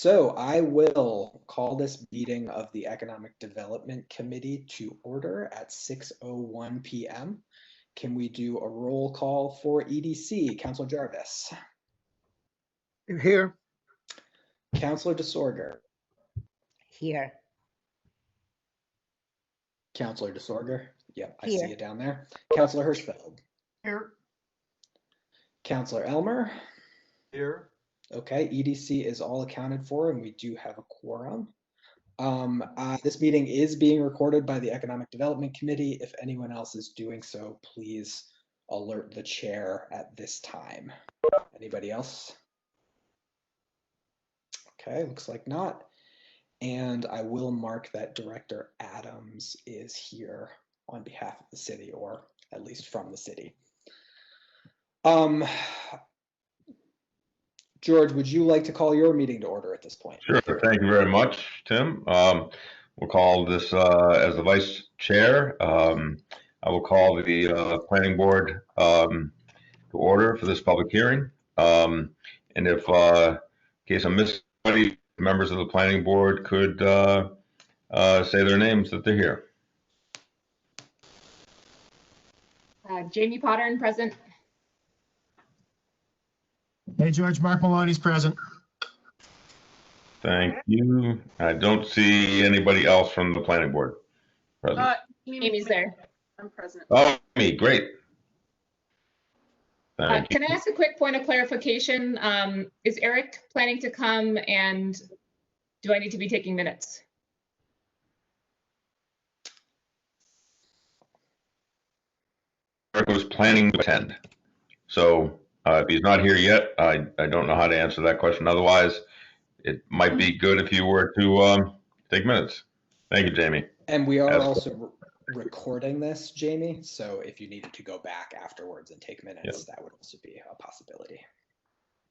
So I will call this meeting of the Economic Development Committee to order at 6:01 p.m. Can we do a roll call for EDC? Councilor Jarvis. Here. Councilor DeSorger. Here. Councilor DeSorger. Yep, I Here. see it down there. Councilor Hirschfeld. Here. Councilor Elmer. Here. Okay, EDC is all accounted for, and we do have a quorum. This meeting is being recorded by the Economic Development Committee. If anyone else is doing so, please alert the chair at this time. Anybody else? Okay, looks like not. And I will mark that Director Adams is here on behalf of the city, or at least from the city. George, would you like to call your meeting to order at this point? Sure. Thank you very much, Tim. We'll call this as the vice chair. I will call the planning board to order for this public hearing. And if, in case I missed anybody, members of the planning board could say their names that they're here. Jamie Potter, present. Hey, George, Mark Maloney's present. Thank you. I don't see anybody else from the planning board present. Amy's there. I'm present. Oh, me, great. Thank you. Can I ask a quick point of clarification? Is Eric planning to come, and do I need to be taking minutes? Eric was planning to attend. So if he's not here yet, I don't know how to answer that question. Otherwise, it might be good if you were to take minutes. Thank you, Jamie. And we are also recording this, Jamie. So if you needed to go back afterwards and take minutes, that would also be a possibility.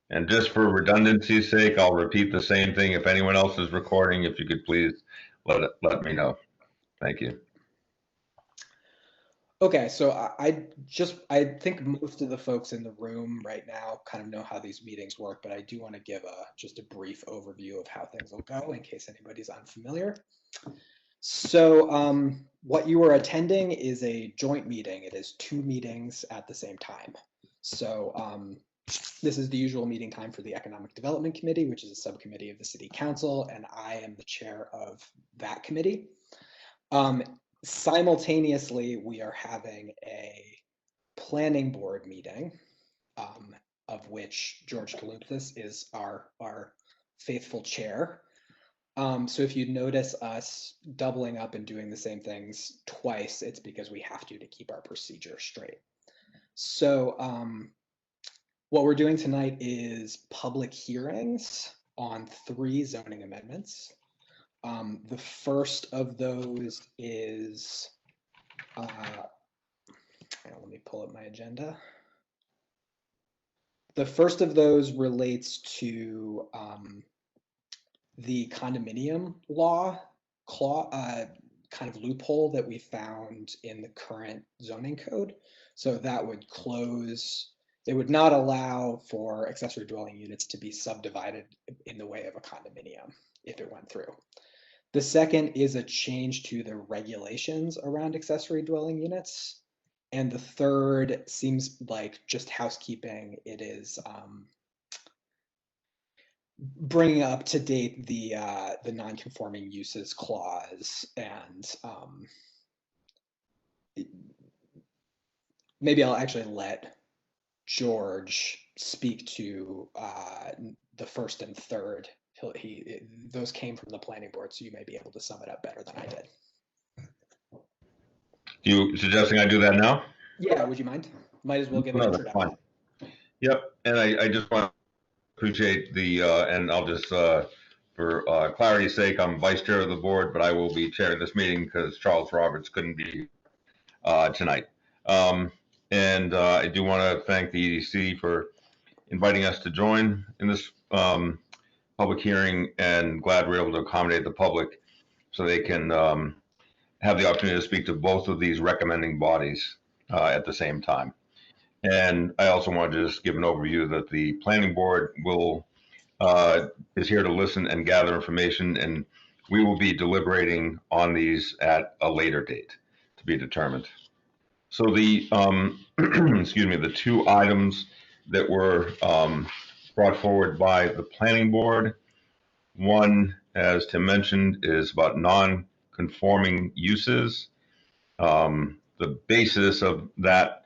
And just for redundancy's sake, I'll repeat the same thing. If anyone else is recording, if you could please let me know. Thank you. Okay, so I think most of the folks in the room right now kind of know how these meetings work, but I do want to give just a brief overview of how things will go in case anybody's unfamiliar. So what you are attending is a joint meeting. It is 2 meetings at the same time. So this is the usual meeting time for the Economic Development Committee, which is a subcommittee of the City Council, and I am the chair of that committee. Simultaneously, we are having a planning board meeting, of which George Kalupthis is our faithful chair. So if you notice us doubling up and doing the same things twice, it's because we have to keep our procedure straight. So what we're doing tonight is public hearings on 3 zoning amendments. The first of those is, let me pull up my agenda. The first of those relates to the condominium law kind of loophole that we found in the current zoning code. So that would close, it would not allow for accessory dwelling units to be subdivided in the way of a condominium if it went through. The second is a change to the regulations around accessory dwelling units. And the third seems like just housekeeping. It is bringing up to date the non-conforming uses clause, and maybe I'll actually let George speak to the first and third. Those came from the planning board, so you may be able to sum it up better than I did. You suggesting I do that now? Yeah, would you mind? Might as well give an introduction. Yep, and I just want to appreciate the, and I'll just, for clarity's sake, I'm vice chair of the board, but I will be chairing this meeting because Charles Roberts couldn't be tonight. And I do want to thank the EDC for inviting us to join in this public hearing, and glad we're able to accommodate the public so they can have the opportunity to speak to both of these recommending bodies at the same time. And I also wanted to just give an overview that the planning board will is here to listen and gather information, and we will be deliberating on these at a later date to be determined. So the, excuse me, the two items that were brought forward by the planning board, one, as Tim mentioned, is about non-conforming uses. The basis of that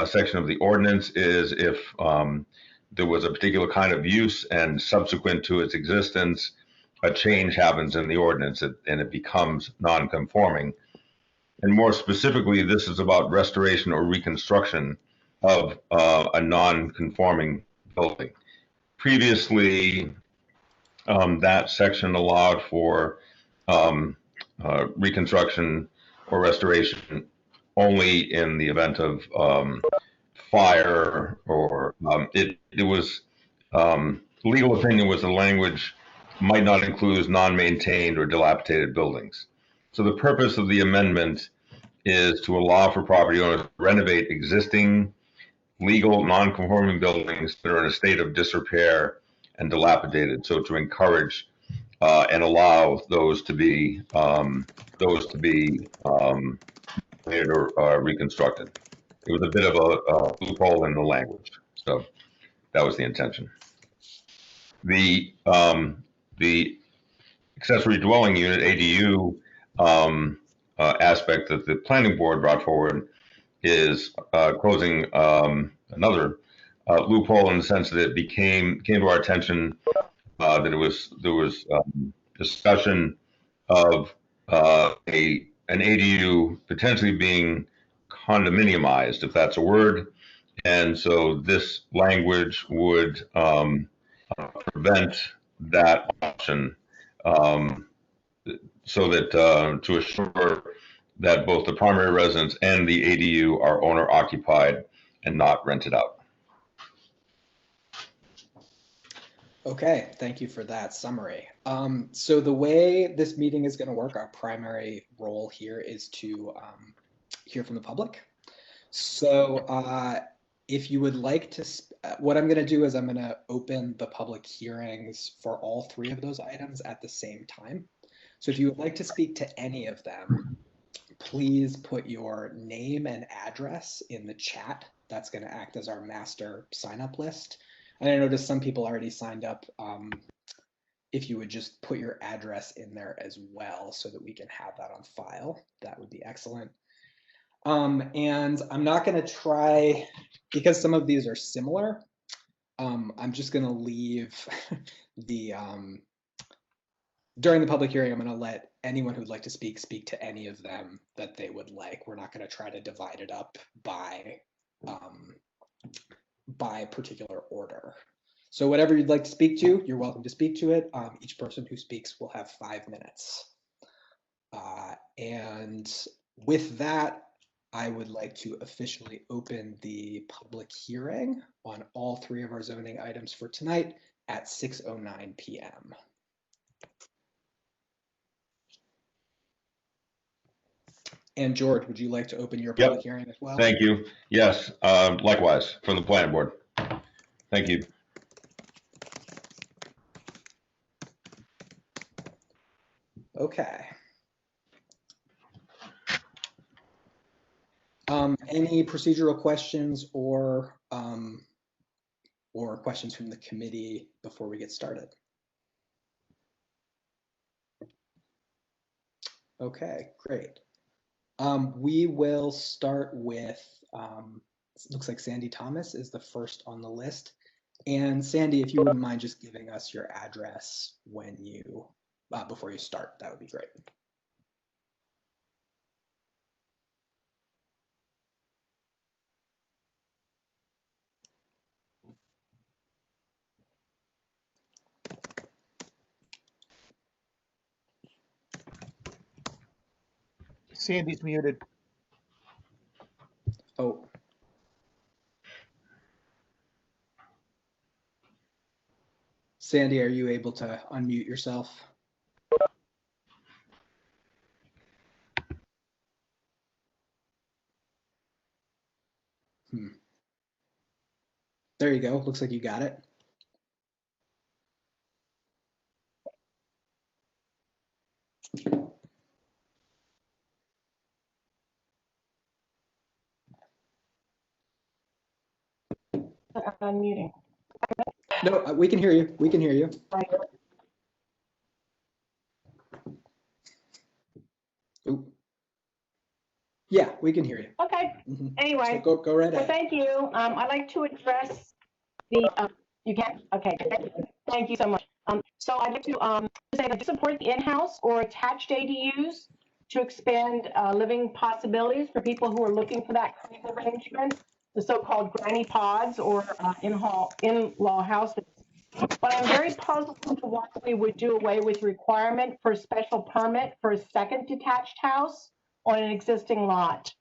section of the ordinance is if there was a particular kind of use and subsequent to its existence, a change happens in the ordinance and it becomes non-conforming. And more specifically, this is about restoration or reconstruction of a non-conforming building. Previously, that section allowed for reconstruction or restoration only in the event of fire or it was legal opinion was the language might not include non-maintained or dilapidated buildings. So the purpose of the amendment is to allow for property owners to renovate existing legal non-conforming buildings that are in a state of disrepair and dilapidated. So to encourage and allow those to be reconstructed. It was a bit of a loophole in the language, so that was the intention. The accessory dwelling unit (ADU) aspect that the planning board brought forward is closing another loophole in the sense that it came to our attention that there was discussion of an ADU potentially being condominiumized, if that's a word, and so this language would prevent that option, so that to assure that both the primary residence and the ADU are owner occupied and not rented out. Okay, thank you for that summary. So the way this meeting is going to work, our primary role here is to hear from the public. So if you would like to, what I'm going to do is I'm going to open the public hearings for all three of those items at the same time. So if you would like to speak to any of them, please put your name and address in the chat. That's going to act as our master sign-up list. And I noticed some people already signed up. If you would just put your address in there as well so that we can have that on file, that would be excellent. And I'm not going to try, because some of these are similar, I'm just going to leave the, during the public hearing, I'm going to let anyone who'd like to speak to any of them that they would like. We're not going to try to divide it up by particular order. So whatever you'd like to speak to, you're welcome to speak to it. Each person who speaks will have 5 minutes. And with that, I would like to officially open the public hearing on all three of our zoning items for tonight at 6:09 p.m. And George, would you like to open your public hearing as well? Thank you. Yes, likewise from the planning board. Thank you. Okay. Any procedural questions or questions from the committee before we get started? Okay, great. We will start with, it looks like Sandy Thomas is the first on the list. And Sandy, if you wouldn't mind just giving us your address when you, before you start, that would be great. Sandy's muted. Oh. Sandy, are you able to unmute yourself? There you go. Looks like you got it. unmuting. No, we can hear you. We can hear you. Right. Ooh. Yeah, we can hear you. Okay, Mhm. anyway, So go right well, ahead. thank you. I'd like to address the, you can, okay, thank you so much. So I'd like to say that to support the in-house or attached ADUs to expand living possibilities for people who are looking for that kind of arrangement, the so-called granny pods or in-law houses. But I'm very puzzled as to why we would do away with requirement for a special permit for a second detached house on an existing lot.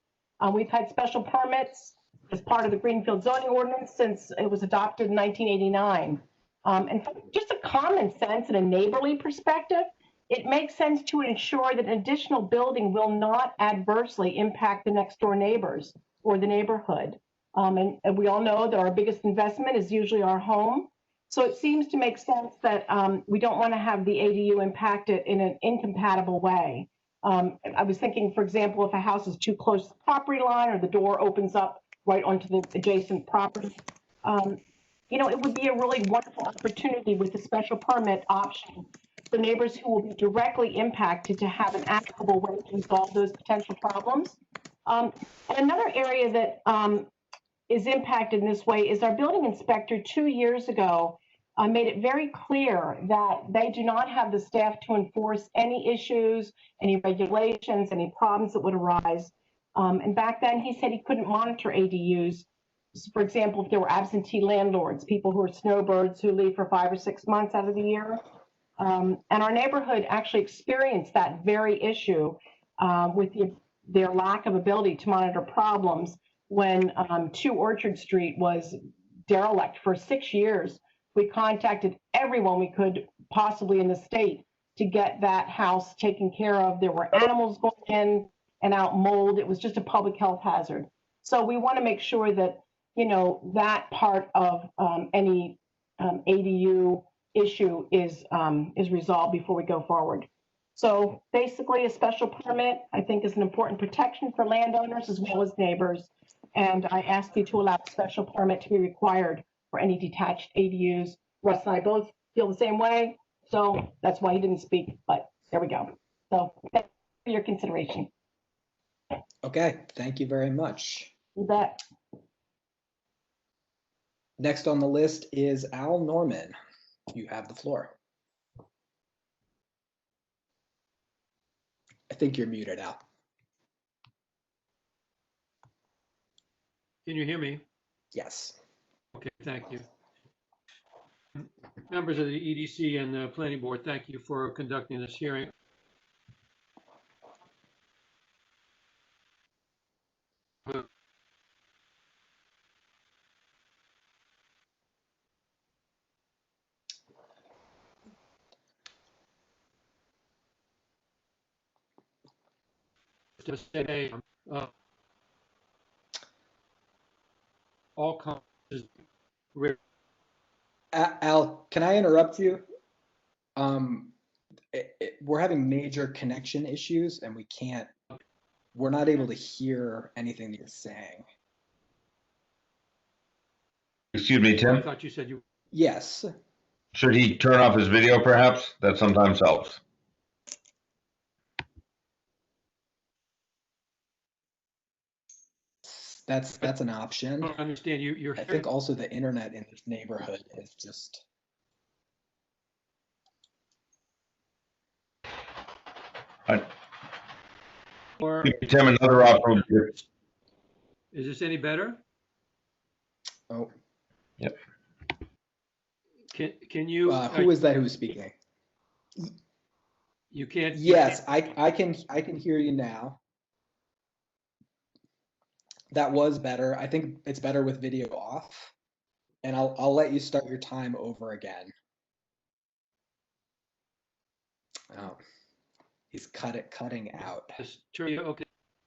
We've had special permits as part of the Greenfield zoning ordinance since it was adopted in 1989. And from just a common sense and a neighborly perspective, it makes sense to ensure that an additional building will not adversely impact the next door neighbors or the neighborhood. And we all know that our biggest investment is usually our home. So it seems to make sense that we don't want to have the ADU impacted in an incompatible way. I was thinking, for example, if a house is too close to the property line or the door opens up right onto the adjacent property, it would be a really wonderful opportunity with the special permit option for neighbors who will be directly impacted to have an applicable way to resolve those potential problems. And another area that is impacted in this way is our building inspector 2 years ago made it very clear that they do not have the staff to enforce any issues, any regulations, any problems that would arise. And back then he said he couldn't monitor ADUs. So for example, if there were absentee landlords, people who are snowbirds who leave for 5 or 6 months out of the year. And our neighborhood actually experienced that very issue with their lack of ability to monitor problems when 2 Orchard Street was derelict for 6 years. We contacted everyone we could possibly in the state to get that house taken care of. There were animals going in and out, mold. It was just a public health hazard. So we want to make sure that, that part of any ADU issue is resolved before we go forward. So basically, a special permit, I think, is an important protection for landowners as well as neighbors. And I ask you to allow a special permit to be required for any detached ADUs. Russ and I both feel the same way, so that's why he didn't speak, but there we go. So thank you for your consideration. Okay, thank you very much. You bet. Next on the list is Al Norman. You have the floor. I think you're muted, Al. Can you hear me? Yes. Okay, thank you. Members of the EDC and the Planning Board, thank you for conducting this hearing. To say, all comments. Al, can I interrupt you? We're having major connection issues and we're not able to hear anything that you're saying. Excuse me, I Tim? thought you said you. Yes. Should he turn off his video perhaps? That sometimes helps. That's an option. I don't understand you. You're. I think also the internet in this neighborhood is just. Or Tim, another option. is this any better? Oh. Yep. Can you? Who is that who's speaking? You can't. Yes, I can hear you now. That was better. I think it's better with video off. And I'll let you start your time over again. Oh, he's cutting out. Okay,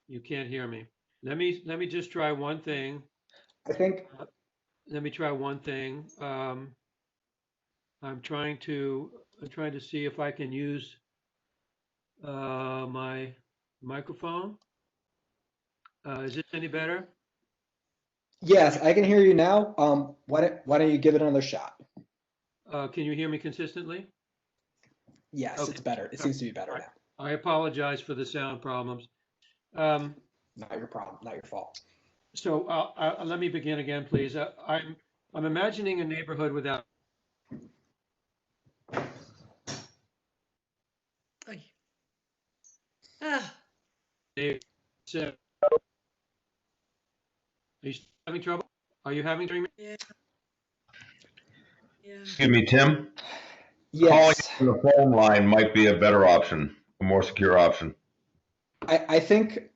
you can't hear me. Let me just try one thing. I think. Let me try one thing. I'm trying to see if I can use my microphone. Is this any better? Yes, I can hear you now. Why don't you give it another shot? Can you hear me consistently? Yes, Okay. it's better. It seems to be better All right. now. I apologize for the sound problems. Not your problem, not your fault. So let me begin again, please. I'm imagining a neighborhood without. So, are you having trouble? Are you having trouble? Excuse me, Tim? Calling Yes, from the phone line might be a better option, a more secure option. I think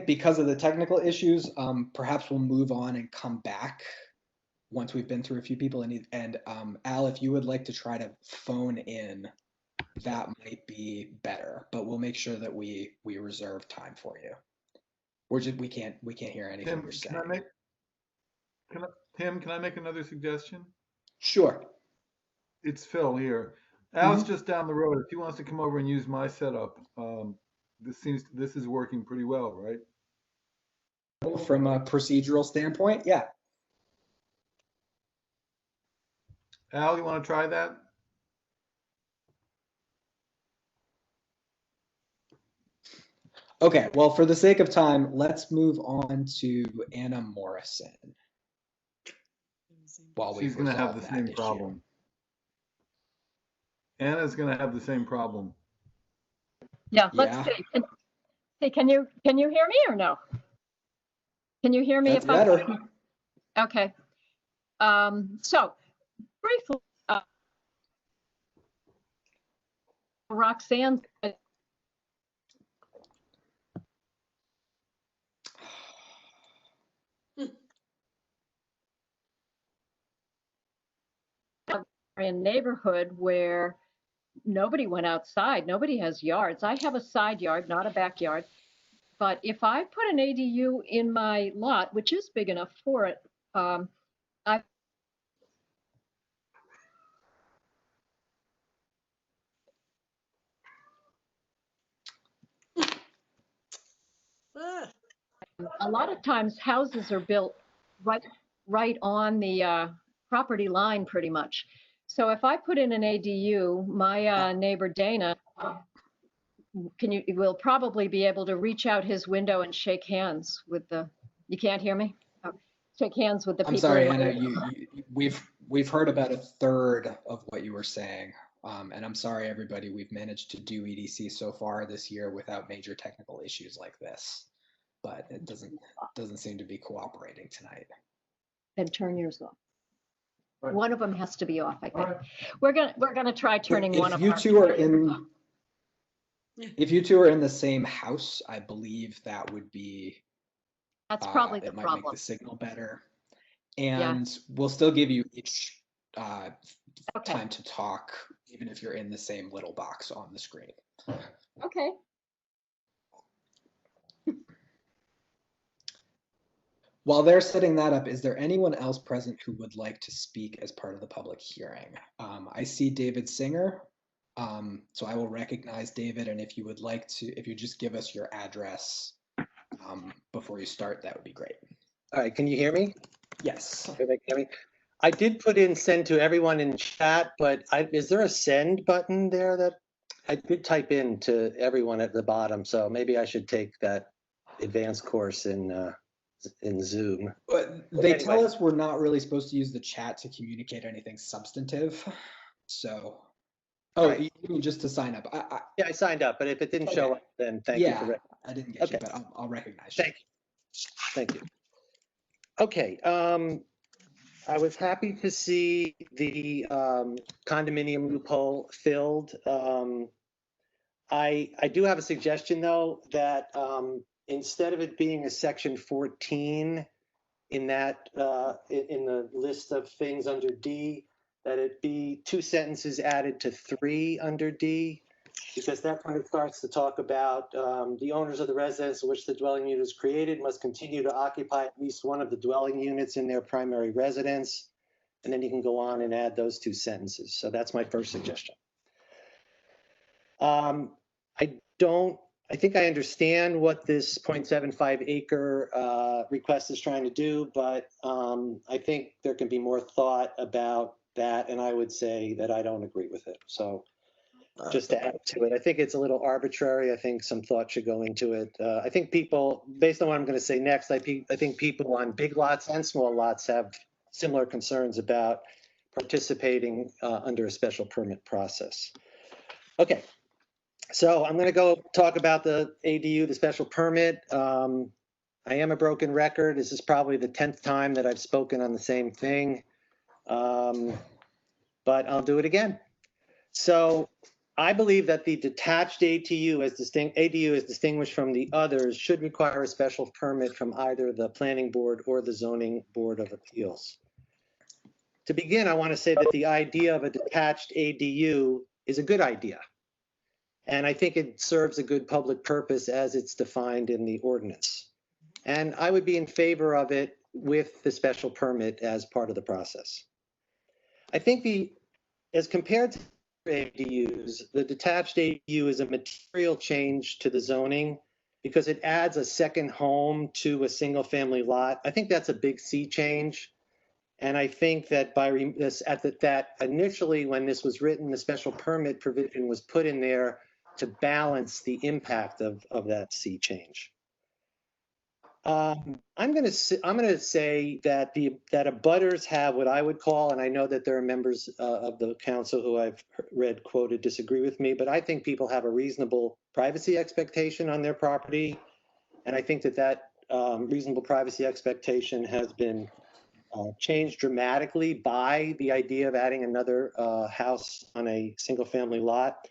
because of the technical issues, perhaps we'll move on and come back once we've been through a few people. And Al, if you would like to try to phone in, that might be better. But we'll make sure that we reserve time for you. We can't hear anything Tim, you're can I saying. make, Tim, can I make another suggestion? Sure. It's Phil here. Al's just down the road. If he wants to come over and use my setup, this is working pretty well, right? From a procedural standpoint, yeah. Al, you want to try that? Okay, well, for the sake of time, let's move on to Anna Morrison while we She's going to have resolve the that same issue. problem. Anna's going to have the same problem. Yeah, let's Yeah. see. Hey, can you hear me or no? Can you hear me? That's if I better. Okay. So briefly, Roxanne, in a neighborhood where nobody went outside, nobody has yards. I have a side yard, not a backyard. But if I put an ADU in my lot, which is big enough for it, I a lot of times houses are built right on the property line pretty much. So if I put in an ADU, my neighbor Dana will probably be able to reach out his window and shake hands with you can't hear me? Oh, shake hands with the I'm people. sorry, in my Anna, we've heard about a third of what you were saying. And I'm sorry, everybody, we've managed to do EDC so far this year without major technical issues like this. But it doesn't seem to be cooperating tonight. Then turn yours off. Right. One of them has to be off, I think. Right. We're gonna try turning one of If you our. two are in, if you two are in the same house, I believe that would be. That's probably the it might problem. make the signal better, and we'll still give you each Okay. time to talk, even if you're in the same little box on the screen. Okay. While they're setting that up, is there anyone else present who would like to speak as part of the public hearing? I see David Singer, so I will recognize David, and if you would like to, if you just give us your address before you start, that would be great. All right, can you hear me? Yes. Everybody can hear me? I did put in send to everyone in chat, but is there a send button there that I did type in to everyone at the bottom? So maybe I should take that advanced course in Zoom. But they Anyway. tell us we're not really supposed to use the chat to communicate anything substantive. So, Right. You mean just to sign up? Yeah, I signed up, but if it didn't show Okay. up, then thank you for I didn't get you, Okay. but I'll recognize you. Thank you. Okay, I was happy to see the condominium loophole filled. I do have a suggestion though, that instead of it being a section 14 in that in the list of things under D, that it be 2 sentences added to 3 under D, because that's when it starts to talk about the owners of the residence in which the dwelling unit is created must continue to occupy at least one of the dwelling units in their primary residence. And then you can go on and add those 2 sentences. So that's my first suggestion. I think I understand what this 0.75 acre request is trying to do, but I think there can be more thought about that, and I would say that I don't agree with it. So just to add to it, I think it's a little arbitrary. I think some thought should go into it. I think people, based on what I'm going to say next, I think people on big lots and small lots have similar concerns about participating under a special permit process. Okay. So I'm going to go talk about the ADU, the special permit. I am a broken record. This is probably the 10th time that I've spoken on the same thing, but I'll do it again. So I believe that the detached ADU as distinguished from the others should require a special permit from either the planning board or the zoning board of appeals. To begin, I want to say that the idea of a detached ADU is a good idea. And I think it serves a good public purpose as it's defined in the ordinance. And I would be in favor of it with the special permit as part of the process. I think as compared to ADUs, the detached ADU is a material change to the zoning because it adds a second home to a single family lot. I think that's a big sea change. And I think that that initially when this was written, the special permit provision was put in there to balance the impact of that sea change. I'm going to say that abutters have what I would call, and I know that there are members of the council who I've read quoted disagree with me, but I think people have a reasonable privacy expectation on their property, and I think that reasonable privacy expectation has been changed dramatically by the idea of adding another house on a single-family lot.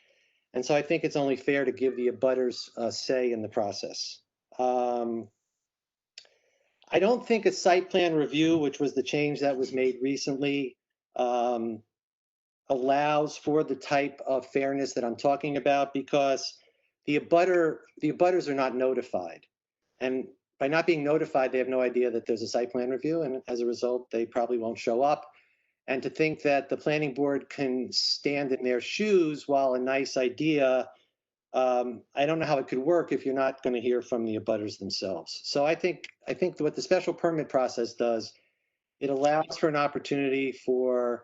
And so I think it's only fair to give the abutters a say in the process. I don't think a site plan review, which was the change that was made recently, allows for the type of fairness that I'm talking about because the abutters are not notified. And by not being notified, they have no idea that there's a site plan review. And as a result, they probably won't show up. And to think that the planning board can stand in their shoes while a nice idea, I don't know how it could work if you're not going to hear from the abutters themselves. So I think what the special permit process does, it allows for an opportunity for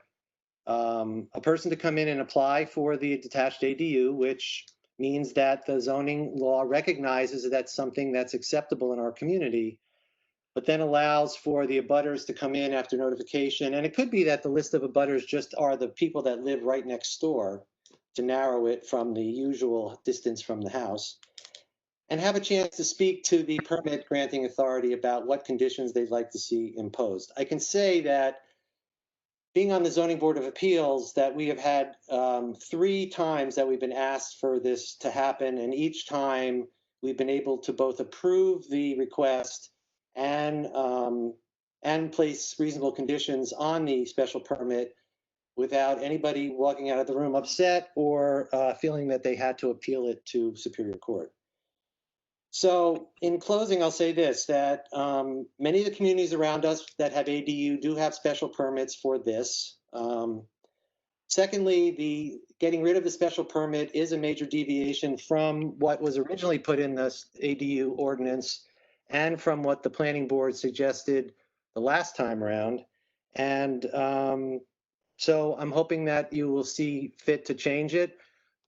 a person to come in and apply for the detached ADU, which means that the zoning law recognizes that that's something that's acceptable in our community, but then allows for the abutters to come in after notification. And it could be that the list of abutters just are the people that live right next door to narrow it from the usual distance from the house, and have a chance to speak to the permit granting authority about what conditions they'd like to see imposed. I can say that being on the Zoning Board of Appeals, that we have had 3 times that we've been asked for this to happen, and each time we've been able to both approve the request and place reasonable conditions on the special permit without anybody walking out of the room upset or feeling that they had to appeal it to Superior Court. So in closing, I'll say this, that many of the communities around us that have ADU do have special permits for this. Secondly, the getting rid of the special permit is a major deviation from what was originally put in the ADU ordinance and from what the planning board suggested the last time around. And so I'm hoping that you will see fit to change it.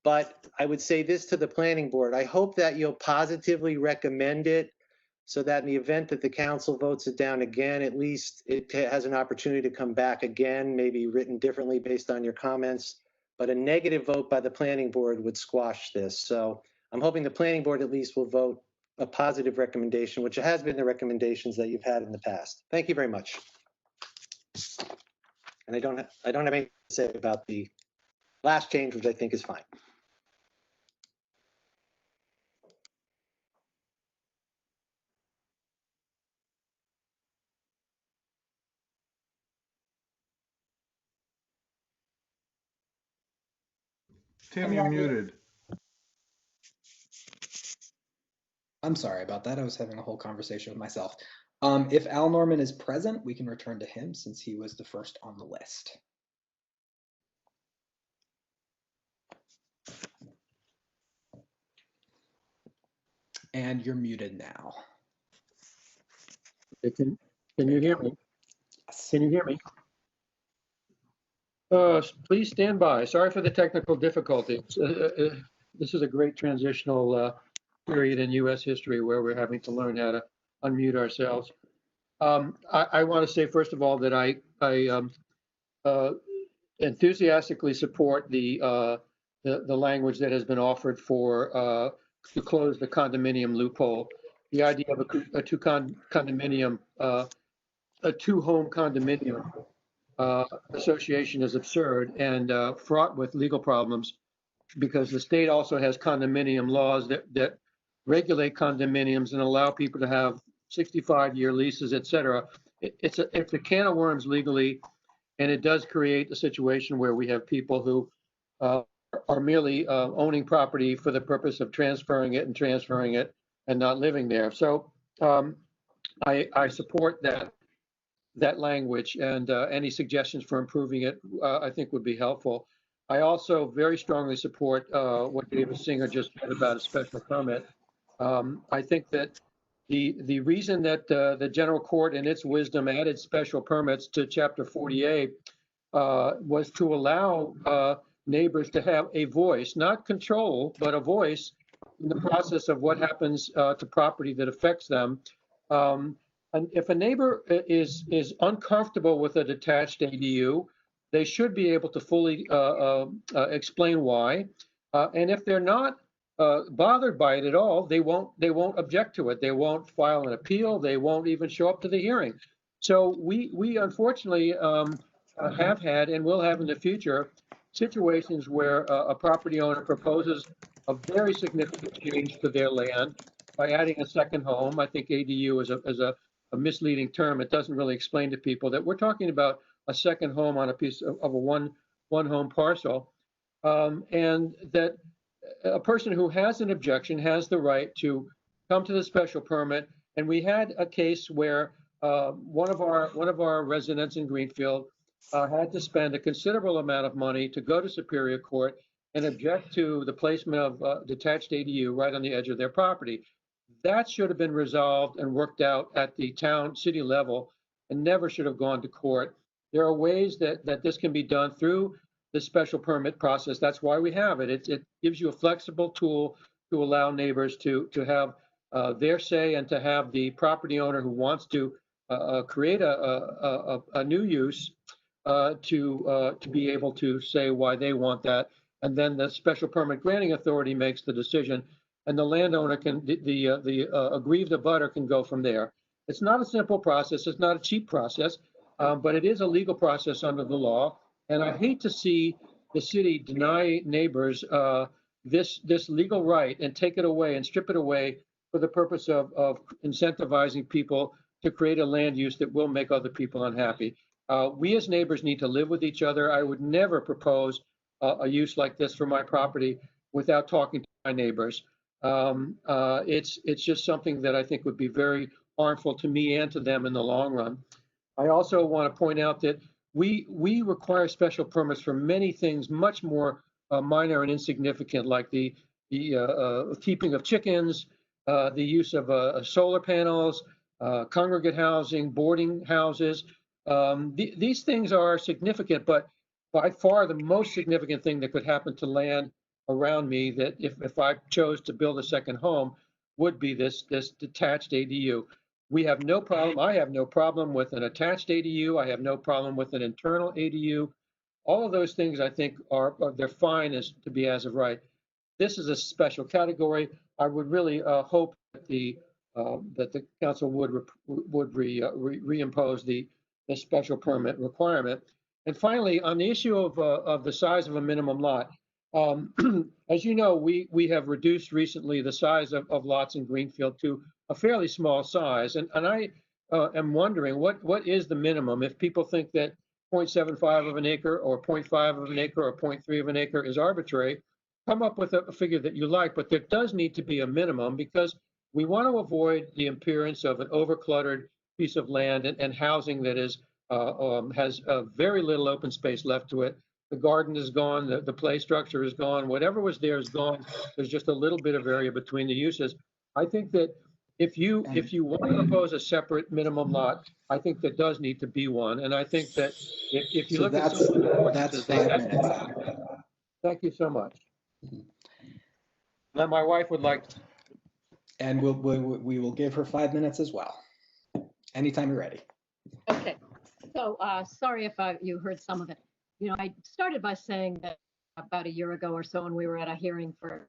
But I would say this to the planning board. I hope that you'll positively recommend it so that in the event that the council votes it down again, at least it has an opportunity to come back again, maybe written differently based on your comments. But a negative vote by the planning board would squash this. So I'm hoping the planning board at least will vote a positive recommendation, which has been the recommendations that you've had in the past. Thank you very much. And I don't have anything to say about the last change, which I think is fine. Tim, you're muted. I'm sorry about that. I was having a whole conversation with myself. If Al Norman is present, we can return to him since he was the first on the list. And you're muted now. Can you hear me? Yes. Can you hear me? Please stand by. Sorry for the technical difficulties. This is a great transitional period in U.S. history where we're having to learn how to unmute ourselves. I want to say, first of all, that I enthusiastically support the language that has been offered for to close the condominium loophole. The idea of a two-home condominium association is absurd and fraught with legal problems, because the state also has condominium laws that regulate condominiums and allow people to have 65-year leases, et cetera. It's a can of worms legally, and it does create a situation where we have people who are merely owning property for the purpose of transferring it and not living there. So I support that language, and any suggestions for improving it, I think would be helpful. I also very strongly support what David Singer just said about a special permit. I think that the reason that the general court in its wisdom added special permits to Chapter 48 was to allow neighbors to have a voice, not control, but a voice in the process of what happens to property that affects them. And if a neighbor is uncomfortable with a detached ADU, they should be able to fully explain why. And if they're not bothered by it at all, they won't object to it. They won't file an appeal. They won't even show up to the hearing. So we unfortunately have had and will have in the future situations where a property owner proposes a very significant change to their land by adding a second home. I think ADU is a misleading term. It doesn't really explain to people that we're talking about a second home on a piece of a one home parcel, and that a person who has an objection has the right to come to the special permit. And we had a case where one of our residents in Greenfield had to spend a considerable amount of money to go to Superior Court and object to the placement of detached ADU right on the edge of their property. That should have been resolved and worked out at the city level and never should have gone to court. There are ways that this can be done through the special permit process. That's why we have it. It gives you a flexible tool to allow neighbors to have their say, and to have the property owner who wants to create a new use to be able to say why they want that. And then the special permit granting authority makes the decision, and the landowner can, the aggrieved abutter can go from there. It's not a simple process. It's not a cheap process, but it is a legal process under the law. And I hate to see the city deny neighbors this legal right and take it away and strip it away for the purpose of incentivizing people to create a land use that will make other people unhappy. We as neighbors need to live with each other. I would never propose a use like this for my property without talking to my neighbors. It's just something that I think would be very harmful to me and to them in the long run. I also want to point out that we require special permits for many things much more minor and insignificant, like the keeping of chickens, the use of solar panels, congregate housing, boarding houses. These things are significant, but by far the most significant thing that could happen to land around me, that if I chose to build a second home, would be this detached ADU. We have no problem. I have no problem with an attached ADU. I have no problem with an internal ADU. All of those things I think they're fine as to be as of right. This is a special category. I would really hope that the council would reimpose the special permit requirement. And finally, on the issue of the size of a minimum lot, as you know, we have reduced recently the size of lots in Greenfield to a fairly small size. And I am wondering what is the minimum? If people think that 0.75 of an acre or 0.5 of an acre or 0.3 of an acre is arbitrary, come up with a figure that you like, but there does need to be a minimum, because we want to avoid the appearance of an overcluttered piece of land and housing that has very little open space left to it. The garden is gone, the play structure is gone, whatever was there is gone. There's just a little bit of area between the uses. I think that if you want to propose a separate minimum lot, I think there does need to be one. And I think that if you So look at some of the that's ordinances, they 5 have. minutes out. Thank you so much. Mhm. Now, my wife would like, And we will give her 5 minutes as well. Anytime you're ready. Okay, so sorry if you heard some of it. You know, I started by saying that about a year ago or so, when we were at a hearing for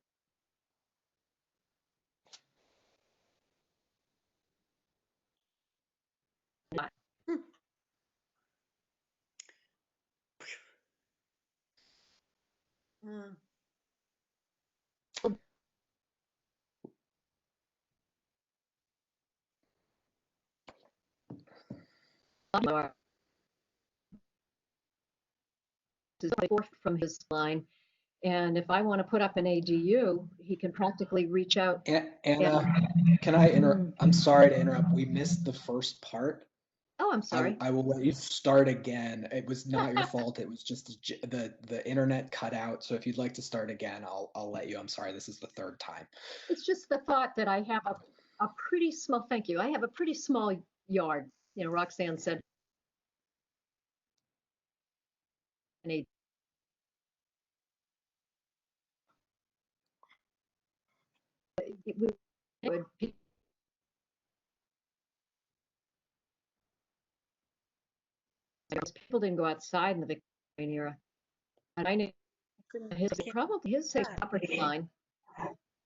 forth from his line. And if I want to put up an ADU, he can practically reach out. Anna, can I interrupt? I'm sorry to interrupt. We missed the first part. Oh, I'm sorry. I will let you start again. It was not your fault. It was just the internet cut out. So if you'd like to start again, I'll let you. I'm sorry. This is the third time. It's just the thought that I have a pretty small, thank you. I have a pretty small yard. You know, Roxanne said. People didn't go outside in the Victorian era. And I know his property line.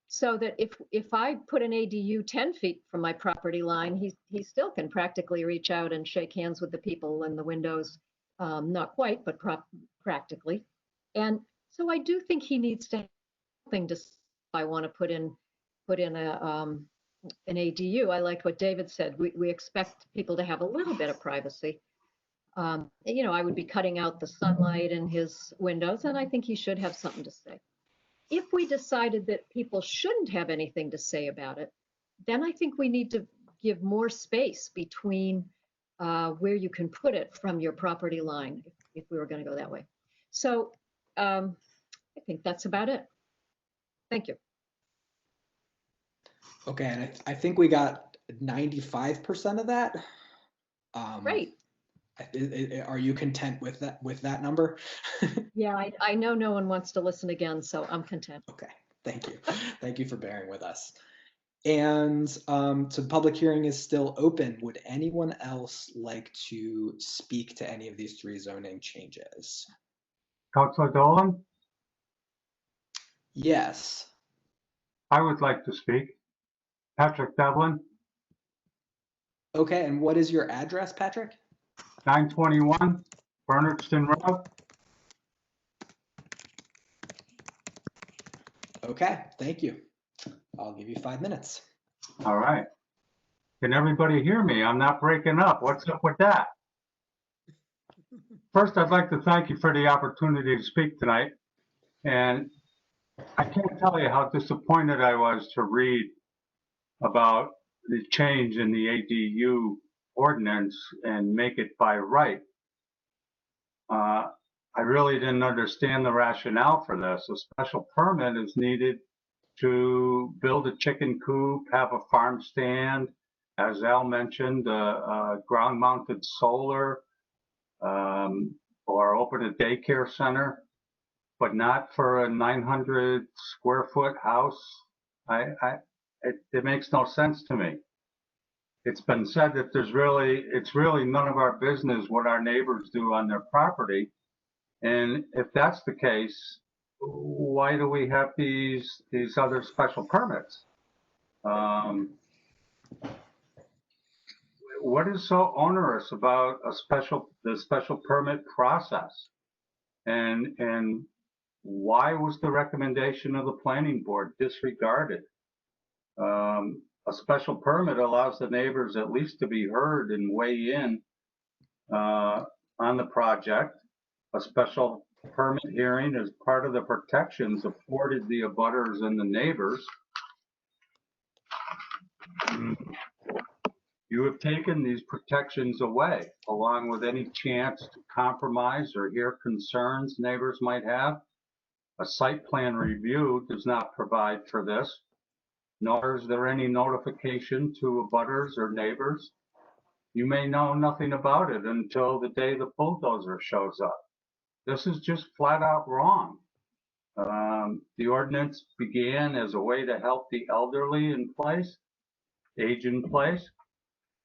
So that if I put an ADU 10 feet from my property line, he still can practically reach out and shake hands with the people in the windows. Not quite, but practically. And so I do think he needs to have something to, if I want to put in an ADU. I like what David said. We expect people to have a little bit of privacy. You know, I would be cutting out the sunlight in his windows, and I think he should have something to say. If we decided that people shouldn't have anything to say about it, then I think we need to give more space between where you can put it from your property line, if we were going to go that way. So I think that's about it. Thank you. Okay, and I think we got 95% of that. Great. Are you content with that number? Yeah, I know no one wants to listen again, so I'm content. Okay, thank you. Thank you for bearing with us. And so the public hearing is still open. Would anyone else like to speak to any of these three zoning changes? Councilor Dolan, Yes. I would like to speak. Patrick Devlin, Okay, and what is your address, Patrick? 921 Bernardston Road. Okay, thank you. I'll give you 5 minutes. All right. Can everybody hear me? I'm not breaking up. What's up with that? First, I'd like to thank you for the opportunity to speak tonight. And I can't tell you how disappointed I was to read about the change in the ADU ordinance and make it by right. I really didn't understand the rationale for this. A special permit is needed to build a chicken coop, have a farm stand, as Al mentioned, ground-mounted solar, or open a daycare center, but not for a 900 square foot house. It makes no sense to me. It's been said that it's really none of our business what our neighbors do on their property. And if that's the case, why do we have these other special permits? What is so onerous about the special permit process? And why was the recommendation of the planning board disregarded? A special permit allows the neighbors at least to be heard and weigh in on the project. A special permit hearing is part of the protections afforded the abutters and the neighbors. You have taken these protections away, along with any chance to compromise or hear concerns neighbors might have. A site plan review does not provide for this. nor is there any notification to abutters or neighbors. You may know nothing about it until the day the bulldozer shows up. This is just flat out wrong. The ordinance began as a way to help the elderly in place, age in place,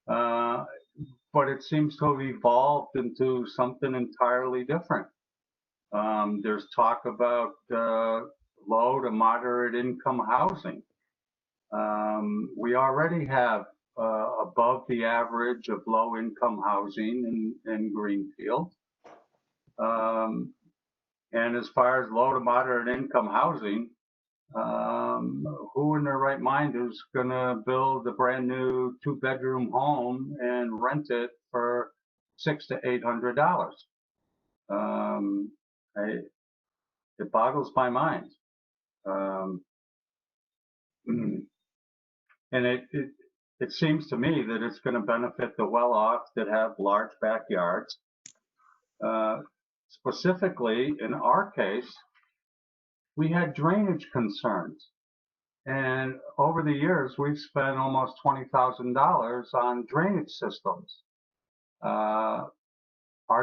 but it seems to have evolved into something entirely different. There's talk about low to moderate income housing. We already have above the average of low income housing in Greenfield. And as far as low to moderate income housing, who in their right mind is going to build a brand new 2-bedroom home and rent it for $600 to $800? It boggles my mind. And it seems to me that it's going to benefit the well-off that have large backyards. Specifically, in our case, we had drainage concerns. And over the years, we've spent almost $20,000 on drainage systems. Our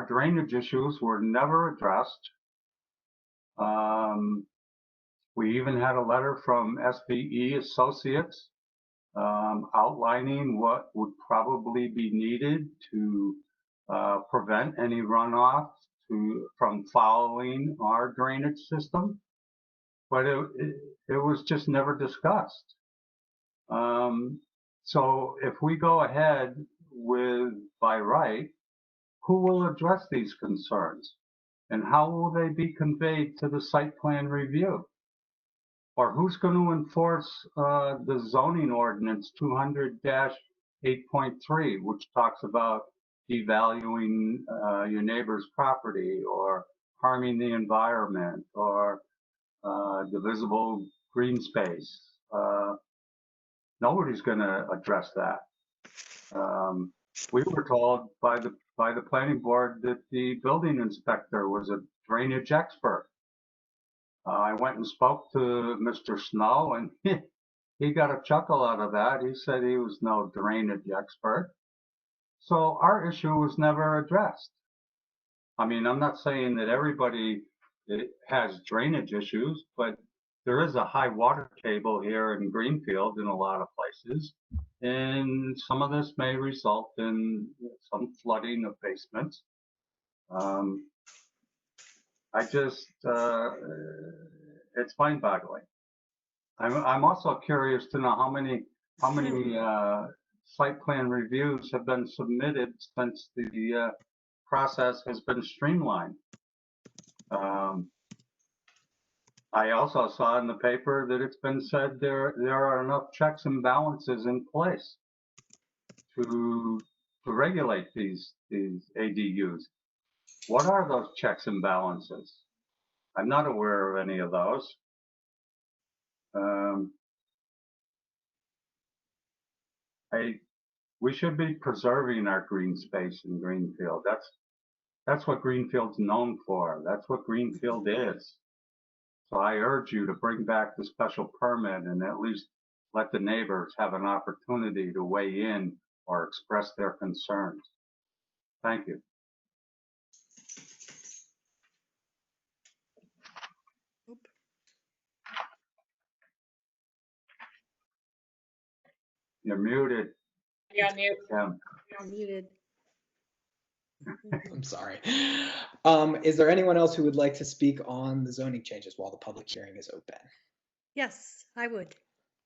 drainage issues were never addressed. We even had a letter from SBE Associates outlining what would probably be needed to prevent any runoff from following our drainage system, but it was just never discussed. So if we go ahead with by right, who will address these concerns? And how will they be conveyed to the site plan review? Or who's going to enforce the zoning ordinance 200-8.3, which talks about devaluing your neighbor's property or harming the environment or divisible green space? Nobody's going to address that. We were told by the planning board that the building inspector was a drainage expert. I went and spoke to Mr. Snow, and he got a chuckle out of that. He said he was no drainage expert. So our issue was never addressed. I mean, I'm not saying that everybody has drainage issues, but there is a high water table here in Greenfield in a lot of places. And some of this may result in some flooding of basements. It's mind-boggling. I'm also curious to know how many site plan reviews have been submitted since the process has been streamlined. I also saw in the paper that it's been said there are enough checks and balances in place to regulate these ADUs. What are those checks and balances? I'm not aware of any of those. We should be preserving our green space in Greenfield. That's what Greenfield's known for. That's what Greenfield is. So I urge you to bring back the special permit and at least let the neighbors have an opportunity to weigh in or express their concerns. Thank you. You're muted. You're on mute. Yeah. You're muted. I'm sorry. Is there anyone else who would like to speak on the zoning changes while the public hearing is open? Yes, I would.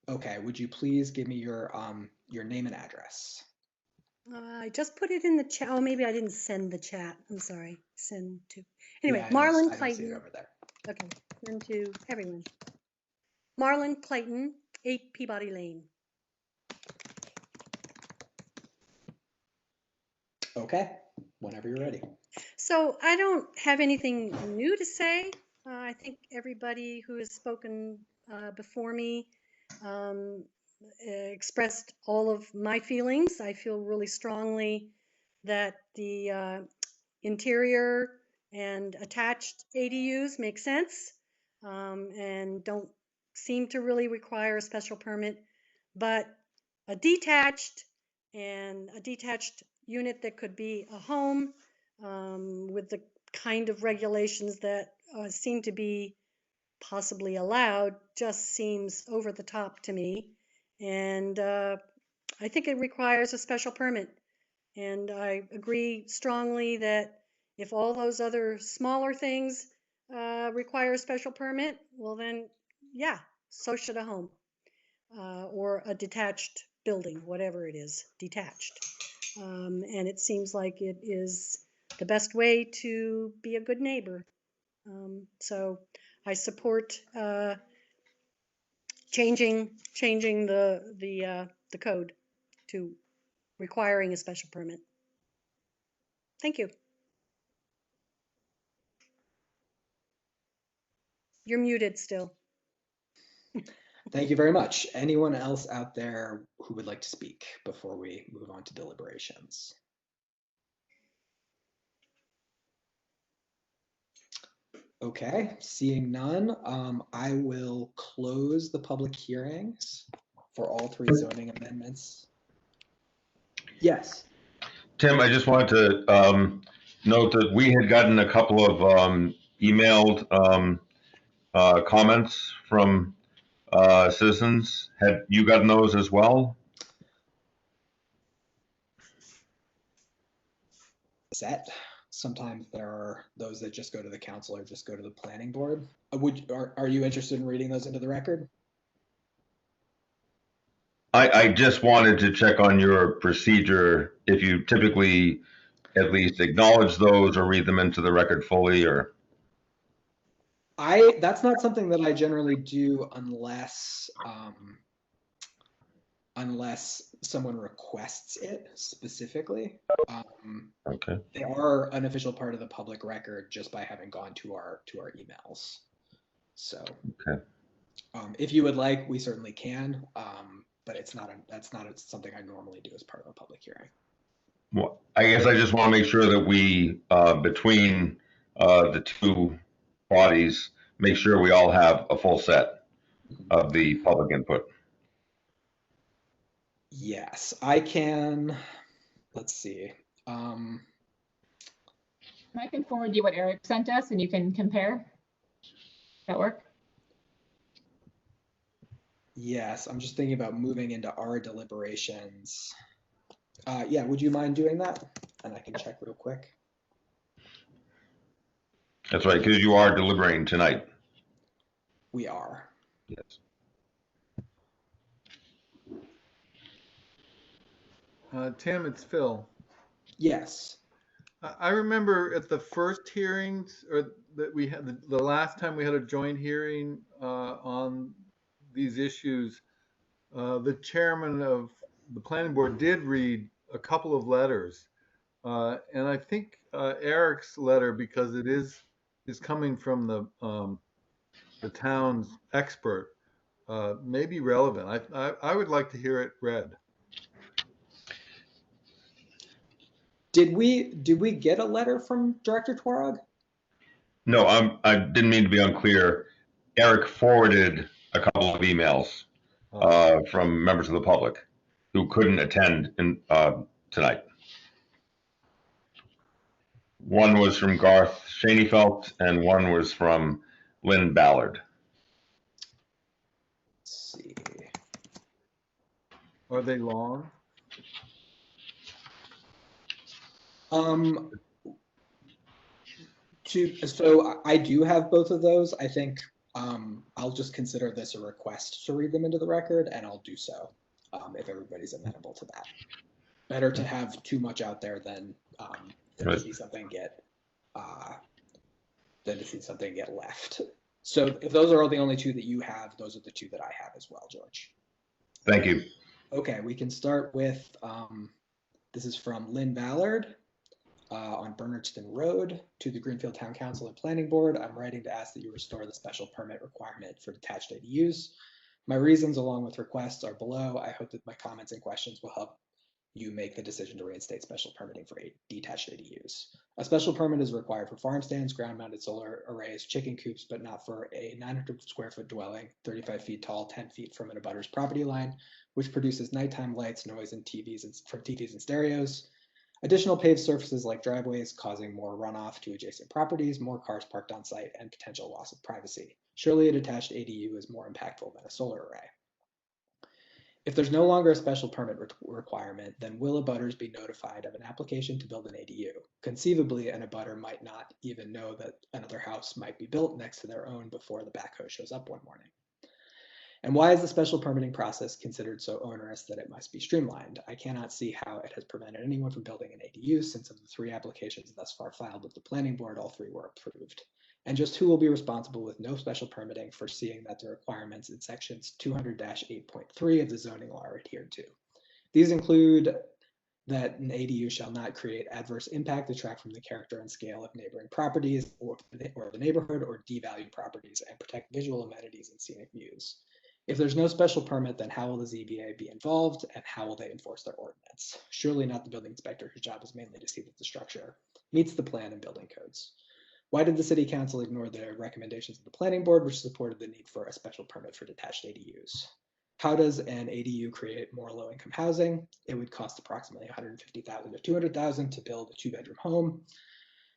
Okay, would you please give me your name and address? I just put it in the chat. Oh, maybe I didn't send the chat. I'm sorry. Send to. Anyway, Yeah, Marlon I Clayton. see it over there. Okay, send to everyone. Marlon Clayton, 8 Peabody Lane. Okay, whenever you're ready. So I don't have anything new to say. I think everybody who has spoken before me expressed all of my feelings. I feel really strongly that the interior and attached ADUs make sense and don't seem to really require a special permit but a detached unit that could be a home with the kind of regulations that seem to be possibly allowed just seems over the top to me. And I think it requires a special permit. And I agree strongly that if all those other smaller things require a special permit, well then, yeah, so should a home or a detached building, whatever it is, detached. And it seems like it is the best way to be a good neighbor. So I support changing the code to requiring a special permit. Thank you. You're muted still. Thank you very much. Anyone else out there who would like to speak before we move on to deliberations? Okay, seeing none, I will close the public hearings for all three zoning amendments. Yes. Tim, I just wanted to note that we had gotten a couple of emailed comments from citizens. Had you gotten those as well? Set. Sometimes there are those that just go to the council or just go to the planning board. Are you interested in reading those into the record? I just wanted to check on your procedure, if you typically at least acknowledge those or read them into the record fully, or? That's not something that I generally do unless someone requests it specifically. Okay. They are an official part of the public record just by having gone to our emails. So, okay. If you would like, we certainly can, but that's not something I normally do as part of a public hearing. Well, I guess I just want to make sure that we, between the two bodies, make sure we all have a full set of the public input. Yes, I can. Let's see. I can forward you what Eric sent us and you can compare. That work? Yes, I'm just thinking about moving into our deliberations. Yeah, would you mind doing that? And I can check real quick. That's right, because you are deliberating tonight. We are. Yes. Tim, it's Phil. Yes. I remember at the first hearings, or that we had the last time we had a joint hearing on these issues, the chairman of the planning board did read a couple of letters, and I think Eric's letter, because it is coming from the town's expert, may be relevant. I would like to hear it read. Did we get a letter from Director Twarog? No, I didn't mean to be unclear. Eric forwarded a couple of emails from members of the public who couldn't attend tonight. One was from Garth Schoenfeld and one was from Lynn Ballard. Let's see. Are they long? So I do have both of those. I think I'll just consider this a request to read them into the record, and I'll do so if everybody's amenable to that. Better to have too much out there than to see something get left. So if those are the only two that you have, those are the two that I have as well, George. Thank you. Okay, we can start with this is from Lynn Ballard. On Bernardston Road to the Greenfield Town Council and Planning Board. I'm writing to ask that you restore the special permit requirement for detached ADUs. My reasons along with requests are below. I hope that my comments and questions will help you make the decision to reinstate special permitting for detached ADUs. A special permit is required for farm stands, ground-mounted solar arrays, chicken coops, but not for a 900 square foot dwelling, 35 feet tall, 10 feet from an abutter's property line, which produces nighttime lights, noise, and from TVs and stereos. Additional paved surfaces like driveways causing more runoff to adjacent properties, more cars parked on site, and potential loss of privacy. Surely a detached ADU is more impactful than a solar array. If there's no longer a special permit requirement, then will abutters be notified of an application to build an ADU? Conceivably, an abutter might not even know that another house might be built next to their own before the backhoe shows up one morning. And why is the special permitting process considered so onerous that it must be streamlined? I cannot see how it has prevented anyone from building an ADU, since of the 3 applications thus far filed with the planning board, all 3 were approved. And just who will be responsible with no special permitting for seeing that the requirements in sections 200-8.3 of the zoning law are adhered to? These include that an ADU shall not create adverse impact, detract from the character and scale of neighboring properties or the neighborhood, or devalue properties, and protect visual amenities and scenic views. If there's no special permit, then how will the ZBA be involved, and how will they enforce their ordinance? Surely not the building inspector, whose job is mainly to see that the structure meets the plan and building codes. Why did the city council ignore the recommendations of the planning board, which supported the need for a special permit for detached ADUs? How does an ADU create more low-income housing? It would cost approximately $150,000 to $200,000 to build a 2-bedroom home,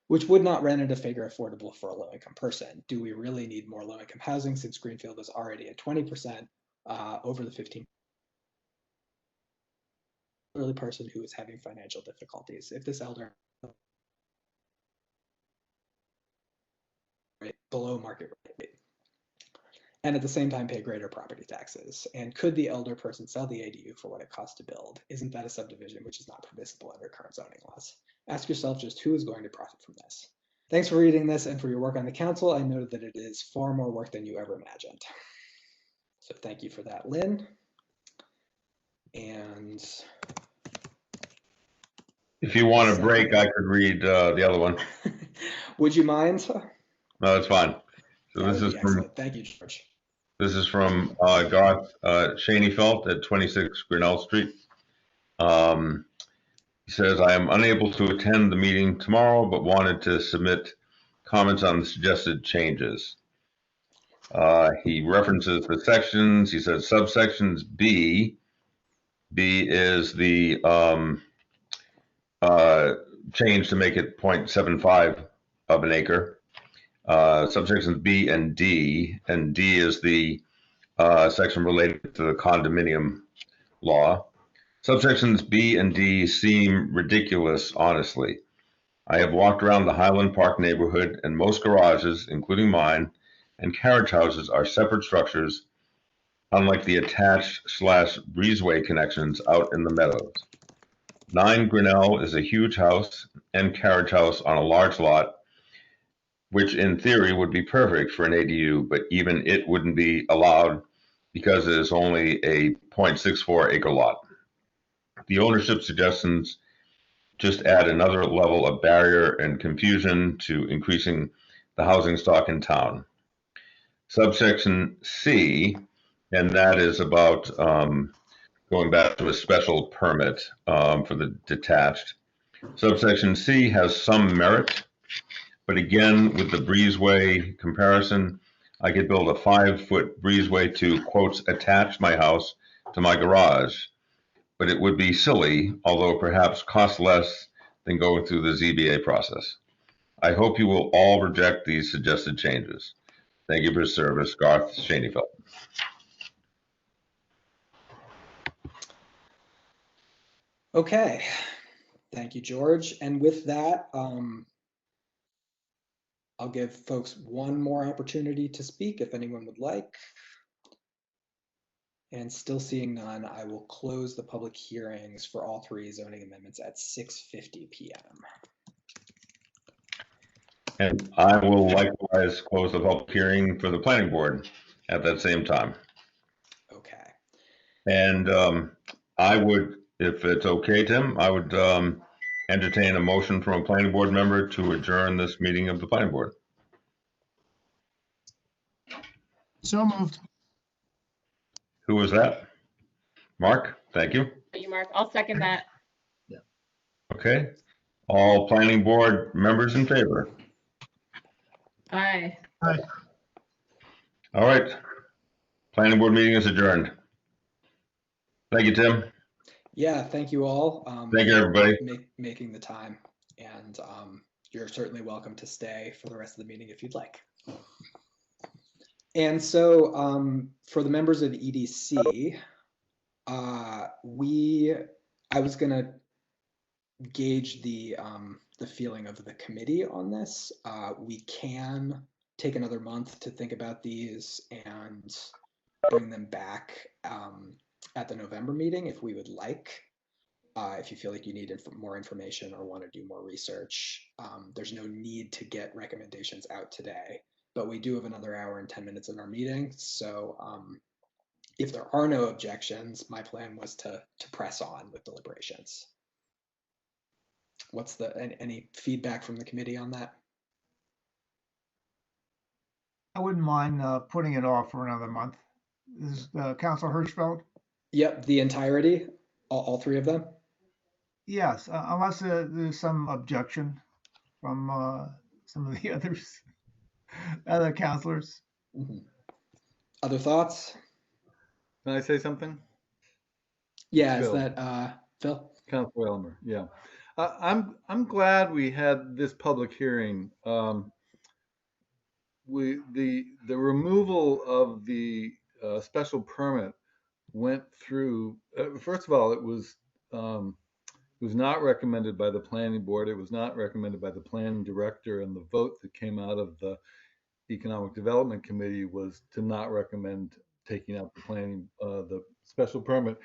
which would not rent at a figure affordable for a low-income person. Do we really need more low-income housing, since Greenfield is already at 20% over the 15 elderly person who is having financial difficulties? If this elder below market rate, and at the same time pay greater property taxes? And could the elder person sell the ADU for what it costs to build? Isn't that a subdivision which is not permissible under current zoning laws? Ask yourself just who is going to profit from this. Thanks for reading this and for your work on the council. I know that it is far more work than you ever imagined. So thank you for that, Lynn. And if you want a break, I could read the other one. Would you mind? No, it's fine. So this is from, thank you, George. This is from Garth Shaneyfelt at 26 Grinnell Street. He says, I am unable to attend the meeting tomorrow, but wanted to submit comments on the suggested changes. He references the sections. He says subsections B. B is the change to make it 0.75 of an acre. Subsections B and D is the section related to the condominium law. Subsections B and D seem ridiculous, honestly. I have walked around the Highland Park neighborhood, and most garages, including mine, and carriage houses are separate structures, unlike the attached/breezeway connections out in the meadows. 9 Grinnell is a huge house and carriage house on a large lot, which in theory would be perfect for an ADU, but even it wouldn't be allowed because it is only a 0.64 acre lot. The ownership suggestions just add another level of barrier and confusion to increasing the housing stock in town. Subsection C, and that is about going back to a special permit for the detached. Subsection C has some merit, but again, with the breezeway comparison, I could build a 5-foot breezeway to, quotes, attach my house to my garage, but it would be silly, although perhaps cost less than going through the ZBA process. I hope you will all reject these suggested changes. Thank you for your service, Garth Shaneyfelt. Okay, thank you, George. And with that, I'll give folks one more opportunity to speak if anyone would like. And still seeing none, I will close the public hearings for all 3 zoning amendments at 6:50 p.m. And I will likewise close the public hearing for the planning board at that same time. Okay. And I would, if it's okay, Tim, I would entertain a motion from a planning board member to adjourn this meeting of the planning board. So moved. Who was that? Mark, thank you. You, Mark. I'll second that. Okay. All planning board members in favor? Aye. All right. Planning board meeting is adjourned. Thank you, Tim. Yeah, thank you all. Thank you, everybody. Making the time, and you're certainly welcome to stay for the rest of the meeting if you'd like. And so for the members of EDC, I was gonna gauge the feeling of the committee on this. We can take another month to think about these and bring them back at the November meeting if we would like. If you feel like you need more information or want to do more research, there's no need to get recommendations out today, but we do have another hour and 10 minutes in our meeting. So if there are no objections, my plan was to press on with deliberations. What's any feedback from the committee on that? I wouldn't mind putting it off for another month. Is Councilor Hirschfeld? Yep, the entirety, all three of them? Yes, unless there's some objection from some of the other councilors. Mm-hmm. Other thoughts? Can I say something? Yeah, Phil. is that Phil? Councilor Elmer, yeah. I'm glad we had this public hearing. The removal of the special permit went through. First of all, it was not recommended by the planning board. It was not recommended by the planning director, and the vote that came out of the Economic Development Committee was to not recommend taking out the special permit.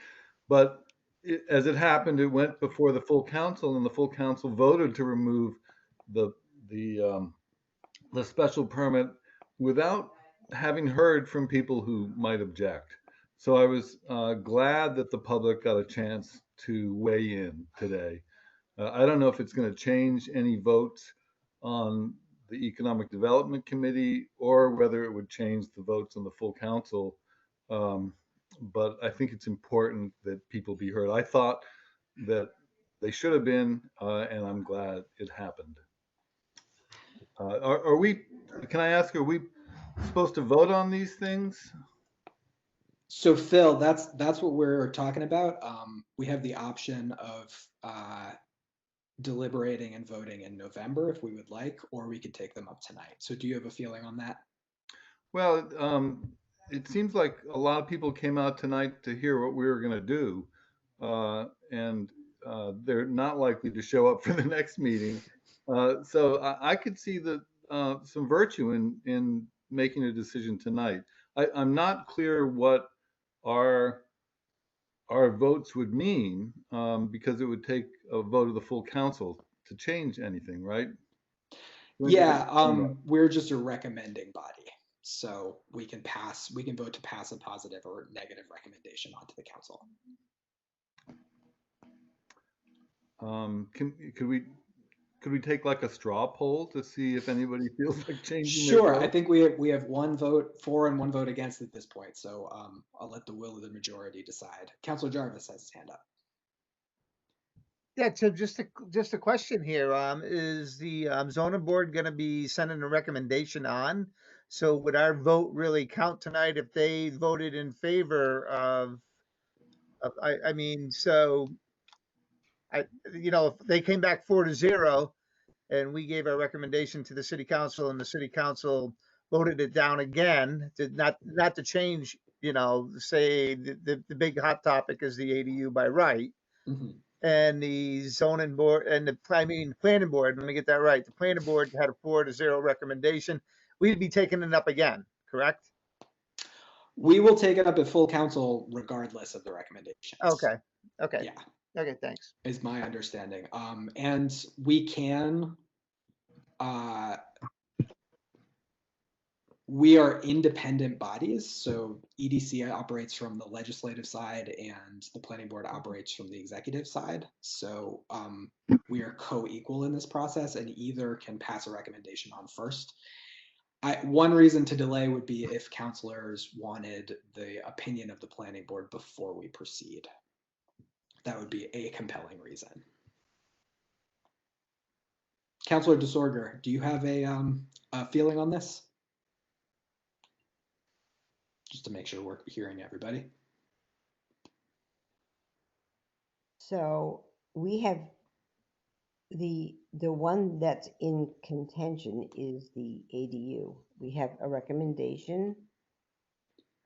But as it happened, it went before the full council, and the full council voted to remove the special permit without having heard from people who might object. So I was glad that the public got a chance to weigh in today. I don't know if it's going to change any votes on the Economic Development Committee or whether it would change the votes on the full council. But I think it's important that people be heard. I thought that they should have been, and I'm glad it happened. Can I ask, are we supposed to vote on these things? So Phil, that's what we're talking about. We have the option of deliberating and voting in November if we would like, or we could take them up tonight. So do you have a feeling on that? Well, it seems like a lot of people came out tonight to hear what we were going to do, and they're not likely to show up for the next meeting. So I could see some virtue in making a decision tonight. I'm not clear what our votes would mean, because it would take a vote of the full council to change anything, right? Yeah, we're just a recommending body. So we can vote to pass a positive or negative recommendation onto the council. Could we take like a straw poll to see if anybody feels like changing? Sure, I think we have one vote for and one vote against at this point. So I'll let the will of the majority decide. Councilor Jarvis has his hand up. Yeah, so just a question here. Is the zoning board going to be sending a recommendation on? So would our vote really count tonight if they voted in favor of I mean, so if they came back 4-0 and we gave our recommendation to the city council and the city council voted it down again, not to change, say the big hot topic is the ADU by right. Mm-hmm. And the zoning board and the planning board, let me get that right. The planning board had a 4-0 recommendation. We'd be taking it up again, correct? We will take it up at full council regardless of the recommendations. Okay. Yeah. Okay, thanks. Is my understanding. And we can, we are independent bodies. So EDC operates from the legislative side and the planning board operates from the executive side. So we are co-equal in this process and either can pass a recommendation on first. One reason to delay would be if councilors wanted the opinion of the planning board before we proceed. That would be a compelling reason. Councilor DeSorger, do you have a feeling on this? Just to make sure we're hearing everybody. So we have the one that's in contention is the ADU. We have a recommendation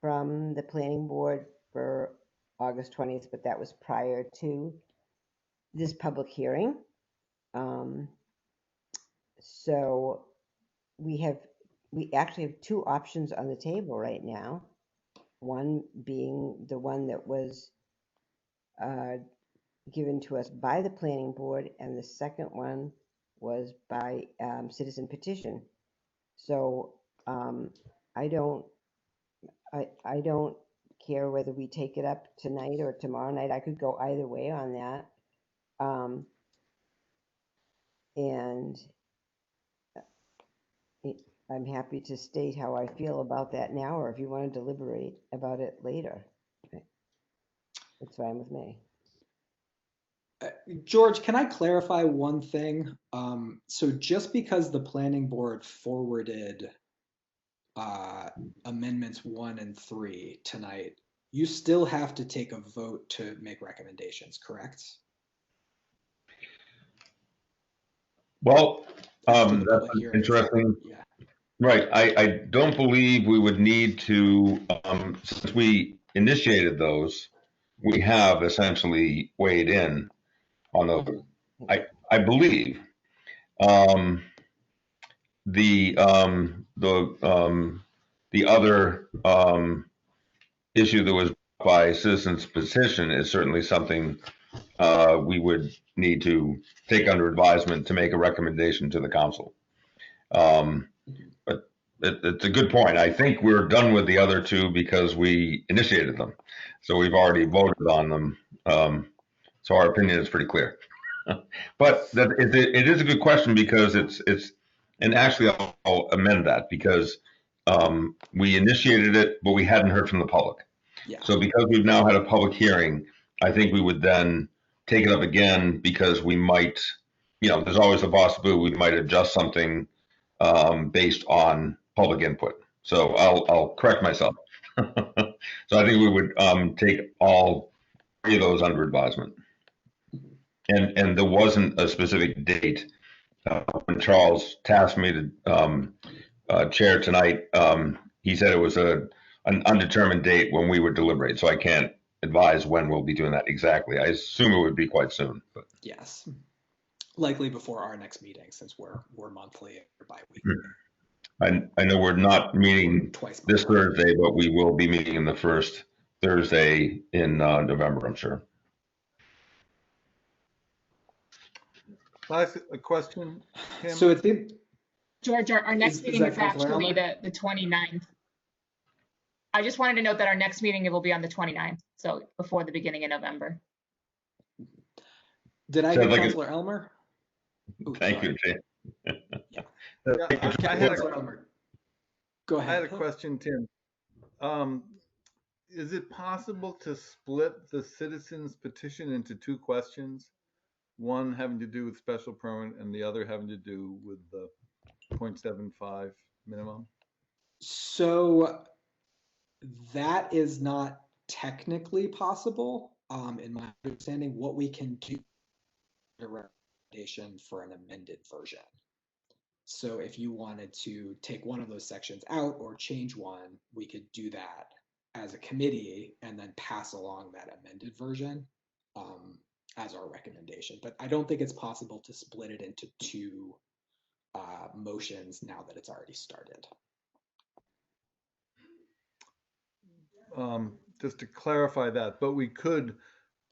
from the planning board for August 20th, but that was prior to this public hearing. So we actually have two options on the table right now. One being the one that was given to us by the planning board, and the second one was by citizen petition. So I don't care whether we take it up tonight or tomorrow night. I could go either way on that. And I'm happy to state how I feel about that now, or if you want to deliberate about it later, it's fine with me. George, can I clarify one thing? So just because the planning board forwarded amendments 1 and 3 tonight, you still have to take a vote to make recommendations, correct? Well, that's hearing. interesting. Yeah. Right. I don't believe we would need to, since we initiated those, we have essentially weighed in on those. I believe the other issue that was by citizens petition is certainly something we would need to take under advisement to make a recommendation to the council. But it's a good point. I think we're done with the other two because we initiated them. So we've already voted on them. So our opinion is pretty clear. But it is a good question because and actually I'll amend that because we initiated it, but we hadn't heard from the public. Yeah. So because we've now had a public hearing, I think we would then take it up again because we might, there's always a possibility we might adjust something based on public input. So I'll correct myself. So I think we would take all three of those under advisement. And there wasn't a specific date when Charles tasked me to chair tonight. He said it was an undetermined date when we would deliberate. So I can't advise when we'll be doing that exactly. I assume it would be quite soon. But yes, likely before our next meeting, since we're monthly or bi-weekly. I know we're not meeting this Thursday, but we will be meeting in the first Thursday in November, I'm sure. Last a question, Tim? So it's George, our next meeting is Councilor actually Elmer? the 29th. I just wanted to note that our next meeting, it will be on the 29th, so before the beginning of November. Did I hear Councilor Elmer? Thank you, Jay. Councilor Elmer. Go ahead. I had a question, Tim. Is it possible to split the citizens petition into two questions? One having to do with special permit and the other having to do with the 0.75 minimum? So that is not technically possible. In my understanding, what we can do is a recommendation for an amended version. So if you wanted to take one of those sections out or change one, we could do that as a committee and then pass along that amended version as our recommendation. But I don't think it's possible to split it into two motions now that it's already started. Just to clarify that, but we could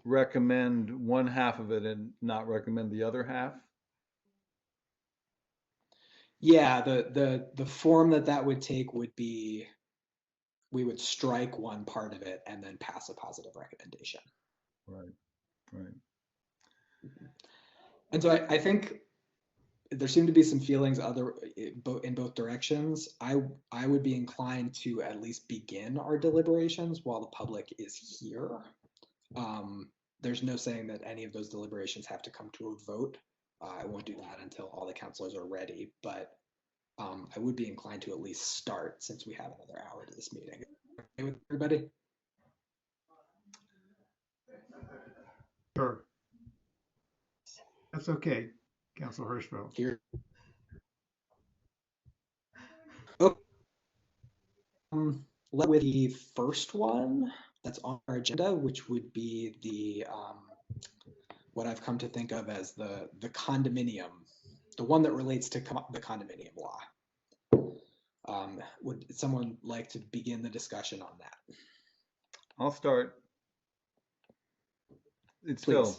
recommend one half of it and not recommend the other half? Yeah, the form that would take would be, we would strike one part of it and then pass a positive recommendation. Right. And so I think there seem to be some feelings in both directions. I would be inclined to at least begin our deliberations while the public is here. There's no saying that any of those deliberations have to come to a vote, I won't do that until all the counselors are ready, but I would be inclined to at least start since we have another hour to this meeting. Okay with everybody? Sure. That's okay, Councilor Hirschfeld. Here. Okay. Let with the first one that's on our agenda, which would be the what I've come to think of as the condominium, the one that relates to the condominium law. Would someone like to begin the discussion on that? I'll start. It's Please.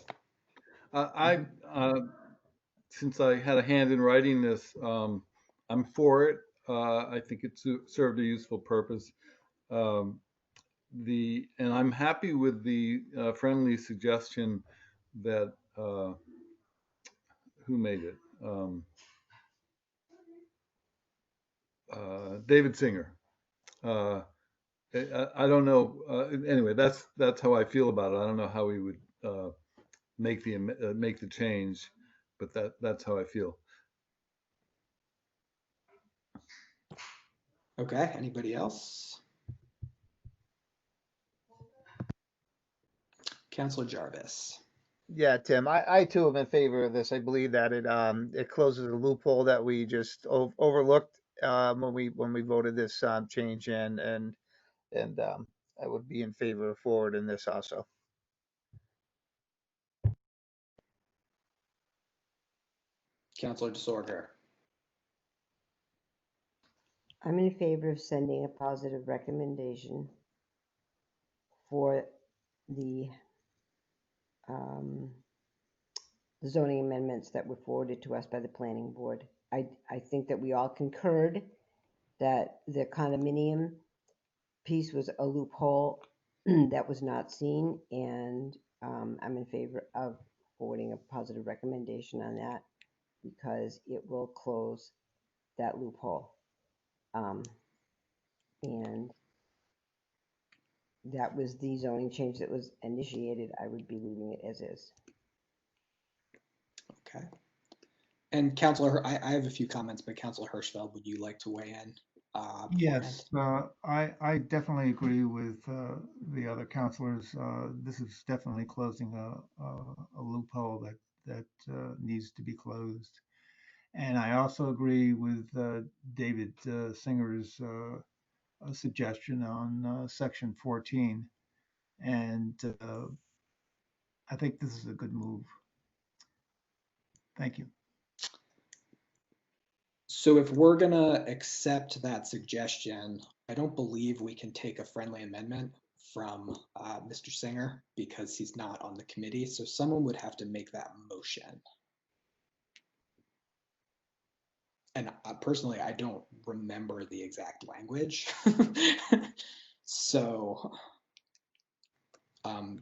Phil. Since I had a hand in writing this, I'm for it. I think it served a useful purpose. And I'm happy with the friendly suggestion that who made it? David Singer. I don't know. Anyway, that's how I feel about it. I don't know how we would make the change, but that's how I feel. Okay. Anybody else? Councilor Jarvis. Yeah, Tim, I too am in favor of this. I believe that it closes a loophole that we just overlooked when we voted this change in, and I would be in favor of forwarding this also. Councilor DeSorger. I'm in favor of sending a positive recommendation for the zoning amendments that were forwarded to us by the planning board. I think that we all concurred that the condominium piece was a loophole that was not seen, and I'm in favor of forwarding a positive recommendation on that because it will close that loophole. And that was the zoning change that was initiated. I would be leaving it as is. Okay. And Councilor, I have a few comments, but Councilor Hirschfeld, would you like to weigh in? Yes, I definitely agree with the other counselors. This is definitely closing a loophole that needs to be closed. And I also agree with David Singer's suggestion on section 14. And I think this is a good move. Thank you. So if we're gonna accept that suggestion, I don't believe we can take a friendly amendment from Mr. Singer because he's not on the committee. So someone would have to make that motion. And personally, I don't remember the exact language. So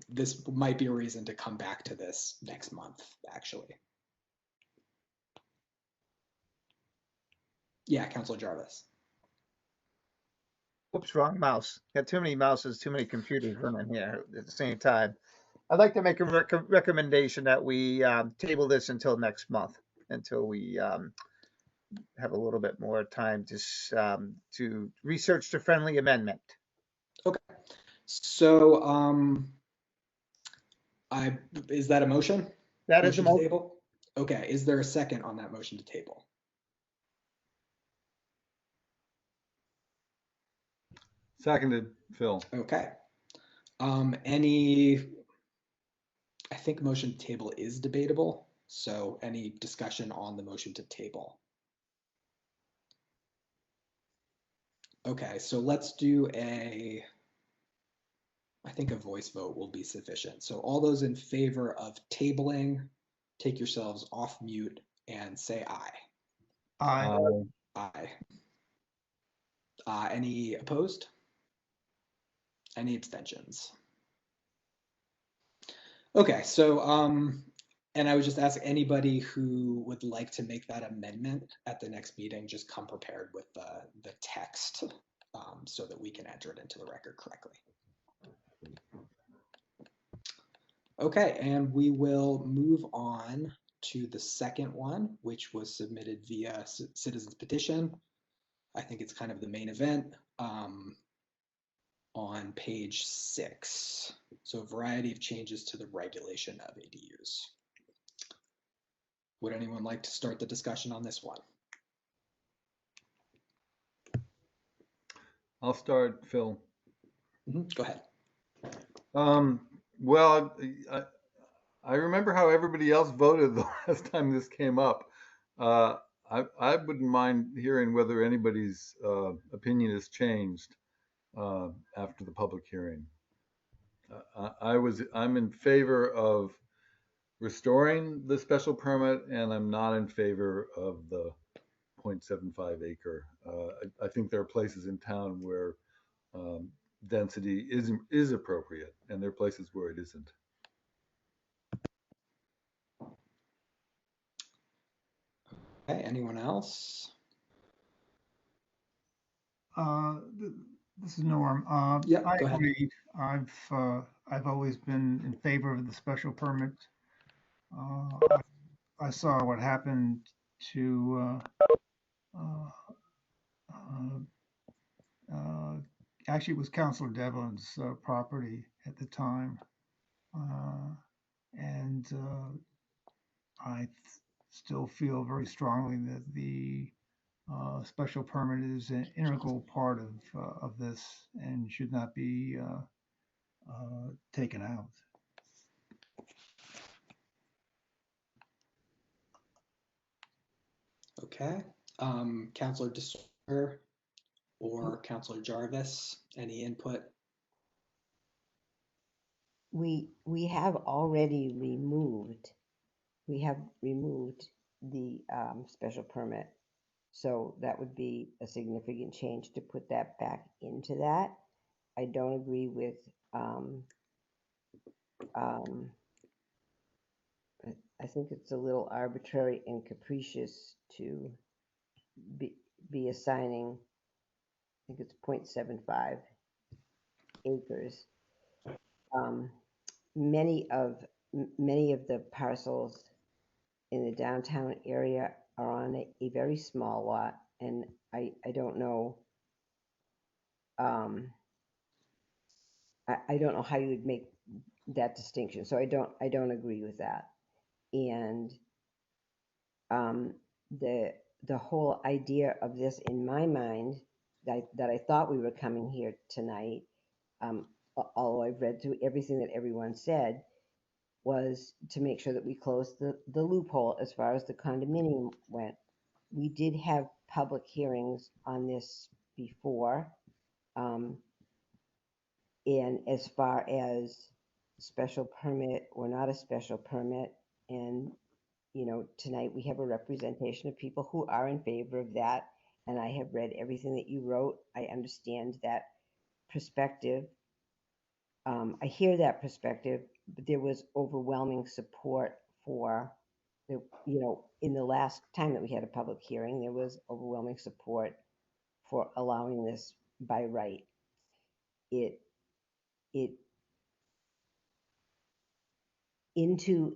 this might be a reason to come back to this next month, actually. Yeah, Councilor Jarvis. Oops, wrong mouse. Got too many mouses, too many computers running here at the same time. I'd like to make a recommendation that we table this until next month, until we have a little bit more time to research the friendly amendment. Okay. So is that a motion? That is a motion. Table? Okay. Is there a second on that motion to table? Seconded, Phil. Okay. I think motion to table is debatable. So any discussion on the motion to table? Okay, so let's do I think a voice vote will be sufficient. So all those in favor of tabling, take yourselves off mute and say aye. Aye. Aye. Any opposed? Any abstentions? Okay, so and I would just ask anybody who would like to make that amendment at the next meeting, just come prepared with the text so that we can enter it into the record correctly. Okay, and we will move on to the second one, which was submitted via citizens petition. I think it's kind of the main event, on page 6. So a variety of changes to the regulation of ADUs. Would anyone like to start the discussion on this one? I'll start, Phil. Go ahead. Well, I remember how everybody else voted the last time this came up. I wouldn't mind hearing whether anybody's opinion has changed after the public hearing. I'm in favor of restoring the special permit, and I'm not in favor of the 0.75 acre. I think there are places in town where density is appropriate, and there are places where it isn't. Okay, anyone else? This is Norm. Yeah, I go ahead. agree. I've always been in favor of the special permit. I saw what happened to actually it was Councilor Devlin's property at the time, and I still feel very strongly that the special permit is an integral part of this and should not be taken out. Okay. Councilor DeSoyer or Councilor Jarvis, any input? We have already removed, the special permit. So that would be a significant change to put that back into that. I don't agree with, I think it's a little arbitrary and capricious to be assigning, I think it's 0.75 acres. Many of the parcels in the downtown area are on a very small lot, and I don't know, I don't know how you would make that distinction. So I don't agree with that. And the whole idea of this, in my mind, that I thought we were coming here tonight, although I've read through everything that everyone said, was to make sure that we closed the loophole as far as the condominium went. We did have public hearings on this before. And as far as special permit or not a special permit, and tonight we have a representation of people who are in favor of that, and I have read everything that you wrote. I understand that perspective. I hear that perspective, but there was overwhelming support for in the last time that we had a public hearing, there was overwhelming support for allowing this by right. It into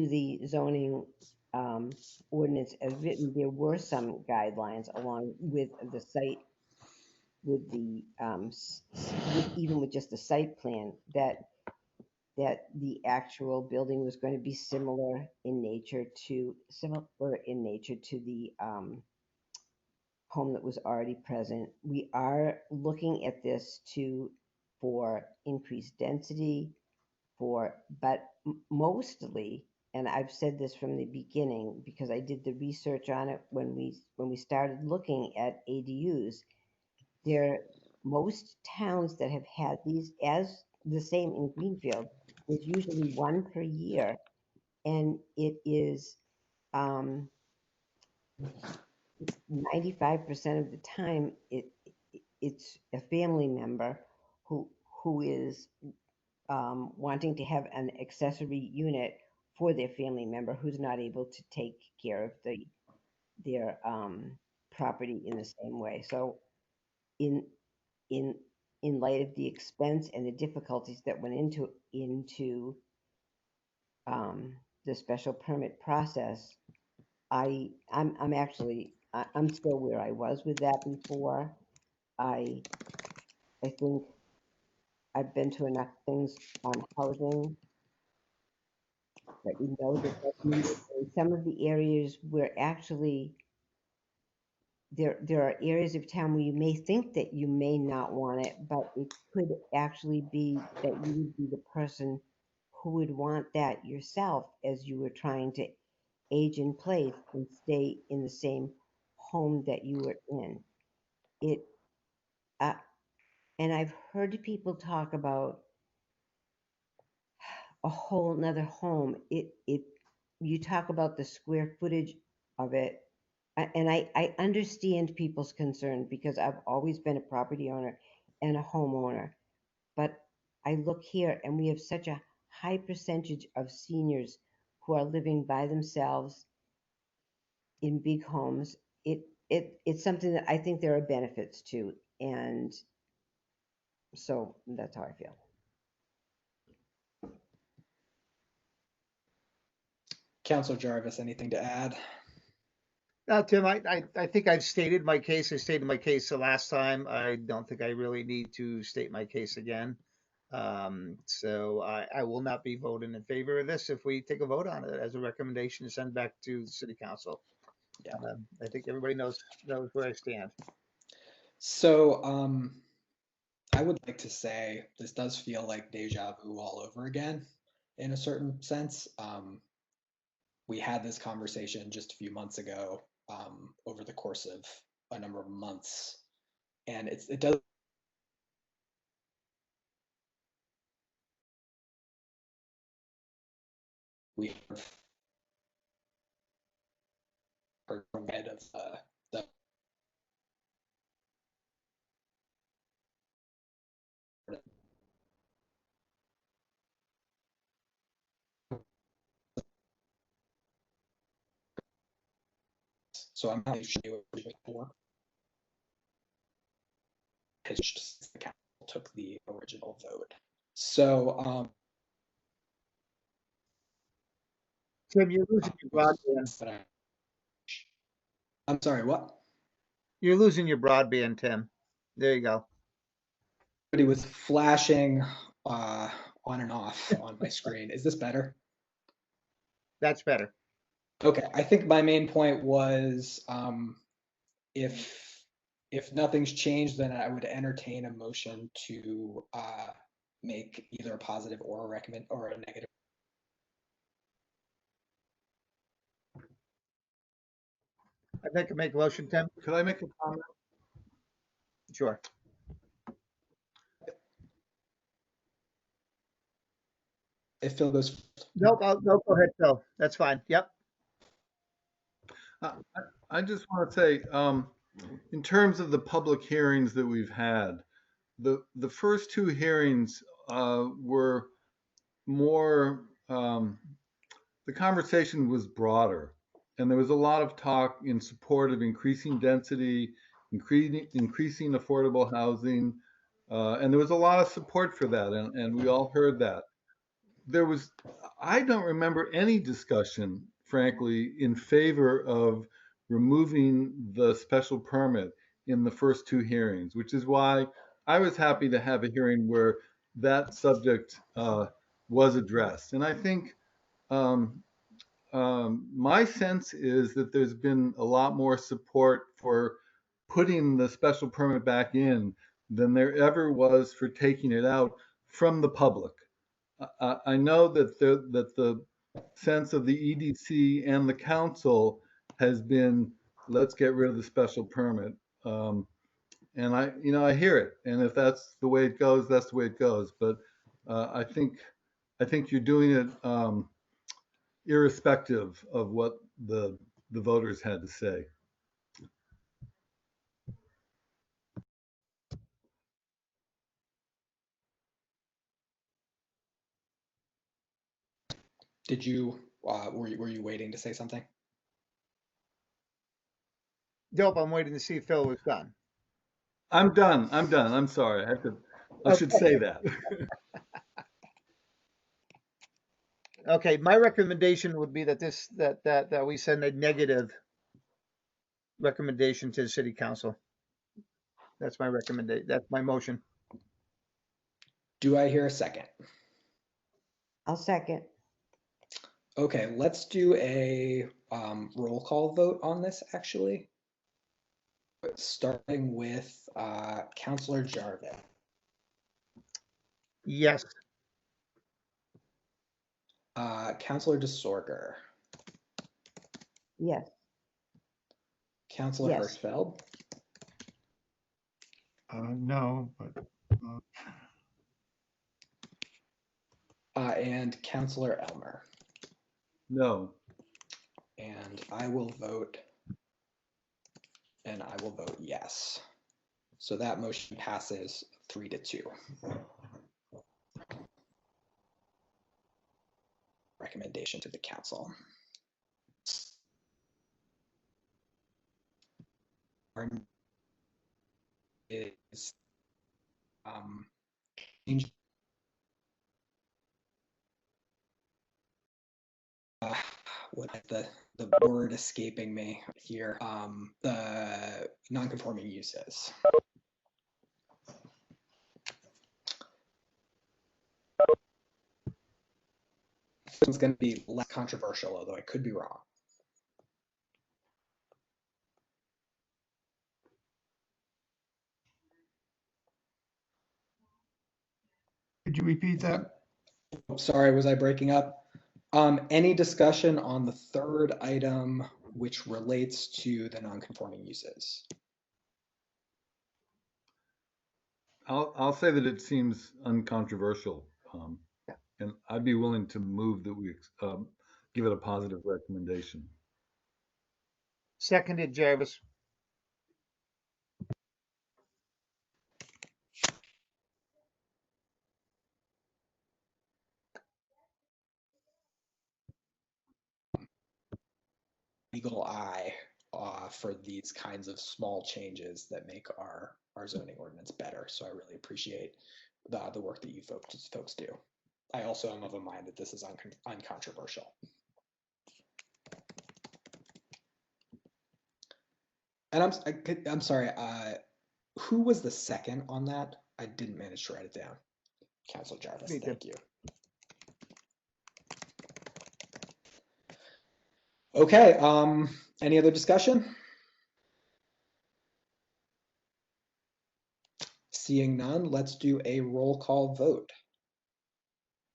the zoning ordinance as written, there were some guidelines along with the site, with the even with just the site plan, that the actual building was going to be similar in nature to the home that was already present. We are looking at this for increased density, but mostly, and I've said this from the beginning because I did the research on it when we started looking at ADUs. Most towns that have had these, as the same in Greenfield, is usually one per year, and it is 95% of the time it's a family member who is wanting to have an accessory unit for their family member who's not able to take care of their property in the same way. So in light of the expense and the difficulties that went into the special permit process, I'm still where I was with that before. I think I've been to enough things on housing that we know that that's needed. In some of the areas where actually there are areas of town where you may think that you may not want it, but it could actually be that you would be the person who would want that yourself as you were trying to age in place and stay in the same home that you were in. It and I've heard people talk about a whole nother home. You talk about the square footage of it, and I understand people's concern because I've always been a property owner and a homeowner. But I look here and we have such a high percentage of seniors who are living by themselves in big homes. It's something that I think there are benefits to, and so that's how I feel. Councilor Jarvis, anything to add? Tim, I think I've stated my case. I stated my case the last time. I don't think I really need to state my case again. So I will not be voting in favor of this if we take a vote on it as a recommendation to send back to the city council. Yeah. I think everybody knows where I stand. So I would like to say this does feel like deja vu all over again in a certain sense. We had this conversation just a few months ago over the course of a number of months, and it does. We have heard from head of the so I'm not sure before since the council took the original vote. So Tim, you're losing your broadband. I'm sorry, what? You're losing your broadband, Tim. There you go. It was flashing on and off on my screen. Is this better? That's better. Okay, I think my main point was if nothing's changed, then I would entertain a motion to make either a positive or a negative. I'd like to make a motion, Tim. Could I make a comment? Sure. If Phil goes. Nope, go ahead, Phil. That's fine. Yep. I just want to say, in terms of the public hearings that we've had, the first two hearings were more, the conversation was broader, and there was a lot of talk in support of increasing density, increasing affordable housing, and there was a lot of support for that, and we all heard that. I don't remember any discussion, frankly, in favor of removing the special permit in the first two hearings, which is why I was happy to have a hearing where that subject was addressed. And I think my sense is that there's been a lot more support for putting the special permit back in than there ever was for taking it out from the public. I know that the sense of the EDC and the council has been, let's get rid of the special permit. And I hear it. And if that's the way it goes, that's the way it goes. But I think you're doing it irrespective of what the voters had to say. Did you were you waiting to say something? Nope, I'm waiting to see if Phil was done. I'm done. I'm sorry. I should say that. Okay, my recommendation would be that that we send a negative recommendation to the city council. That's my recommendation. That's my motion. Do I hear a second? I'll second. Okay, let's do a roll call vote on this, actually. Starting with Councilor Jarvis. Yes. Councilor DeSorger. Yes. Councilor Yes. Hirschfeld. No, but And Councilor Elmer. No. And I will vote yes. So that motion passes 3-2. Recommendation to the council. Is change what the word escaping me here, the non-conforming uses. This one's going to be less controversial, although I could be wrong. could you repeat that? Oh, sorry, was I breaking up? Any discussion on the third item, which relates to the non-conforming uses? I'll say that it seems uncontroversial. And I'd be willing to move that we give it a positive recommendation. Seconded, Jarvis. Eagle eye for these kinds of small changes that make our zoning ordinance better. So I really appreciate the work that you folks do. I also am of a mind that this is uncontroversial. And I'm sorry, who was the second on that? I didn't manage to write it down. Councilor Jarvis, thank you. Okay, any other discussion? Seeing none, let's do a roll call vote.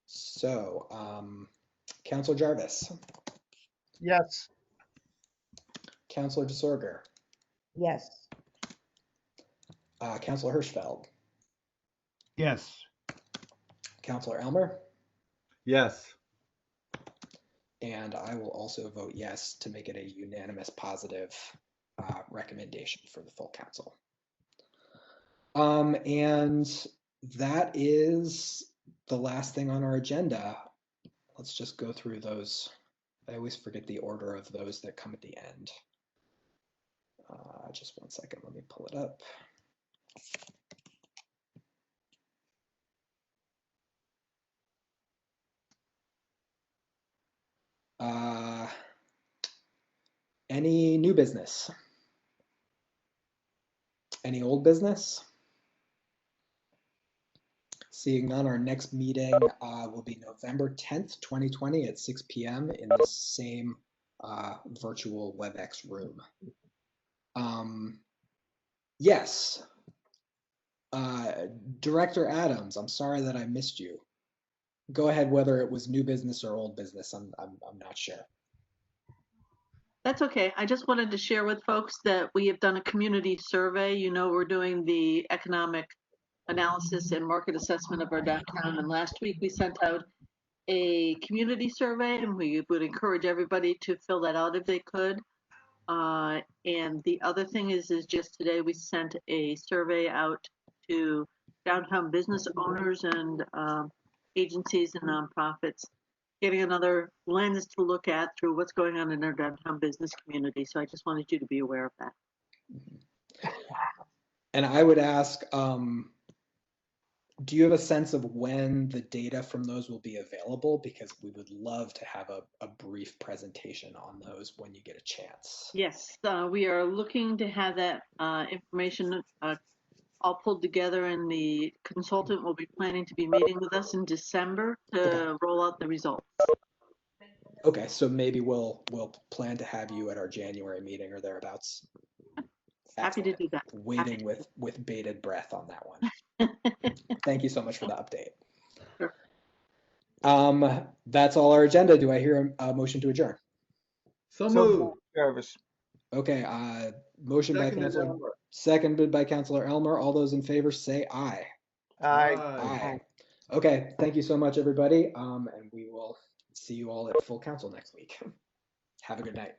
So, Councilor Jarvis. Yes. Councilor DeSorger. Yes. Councilor Hirschfeld. Yes. Councilor Elmer. Yes. And I will also vote yes to make it a unanimous positive recommendation for the full council. And that is the last thing on our agenda. Let's just go through those. I always forget the order of those that come at the end. Just one second, let me pull it up. Any new business? Any old business? Seeing none, our next meeting will be November 10th, 2020 at 6 p.m. in the same virtual WebEx room. Yes. Director Adams, I'm sorry that I missed you. Go ahead, whether it was new business or old business, I'm not sure. That's okay. I just wanted to share with folks that we have done a community survey. You know, we're doing the economic analysis and market assessment of our downtown. And last week we sent out a community survey, and we would encourage everybody to fill that out if they could. And the other thing is just today we sent a survey out to downtown business owners and agencies and nonprofits, getting another lens to look at through what's going on in our downtown business community. So I just wanted you to be aware of that. And I would ask, do you have a sense of when the data from those will be available? Because we would love to have a brief presentation on those when you get a chance. Yes, we are looking to have that information all pulled together, and the consultant will be planning to be meeting with us in December to roll out the results. Okay, so maybe we'll plan to have you at our January meeting or thereabouts. Happy to do that. Waiting with bated breath on that one. Thank you so much for the update. Sure. That's all our agenda. Do I hear a motion to adjourn? So moved. Jarvis. Okay, motion by Seconded, Councilor, Elmer. seconded by Councilor Elmer. All those in favor say aye. Aye. Aye. Okay, thank you so much, everybody. And we will see you all at full council next week. Have a good night.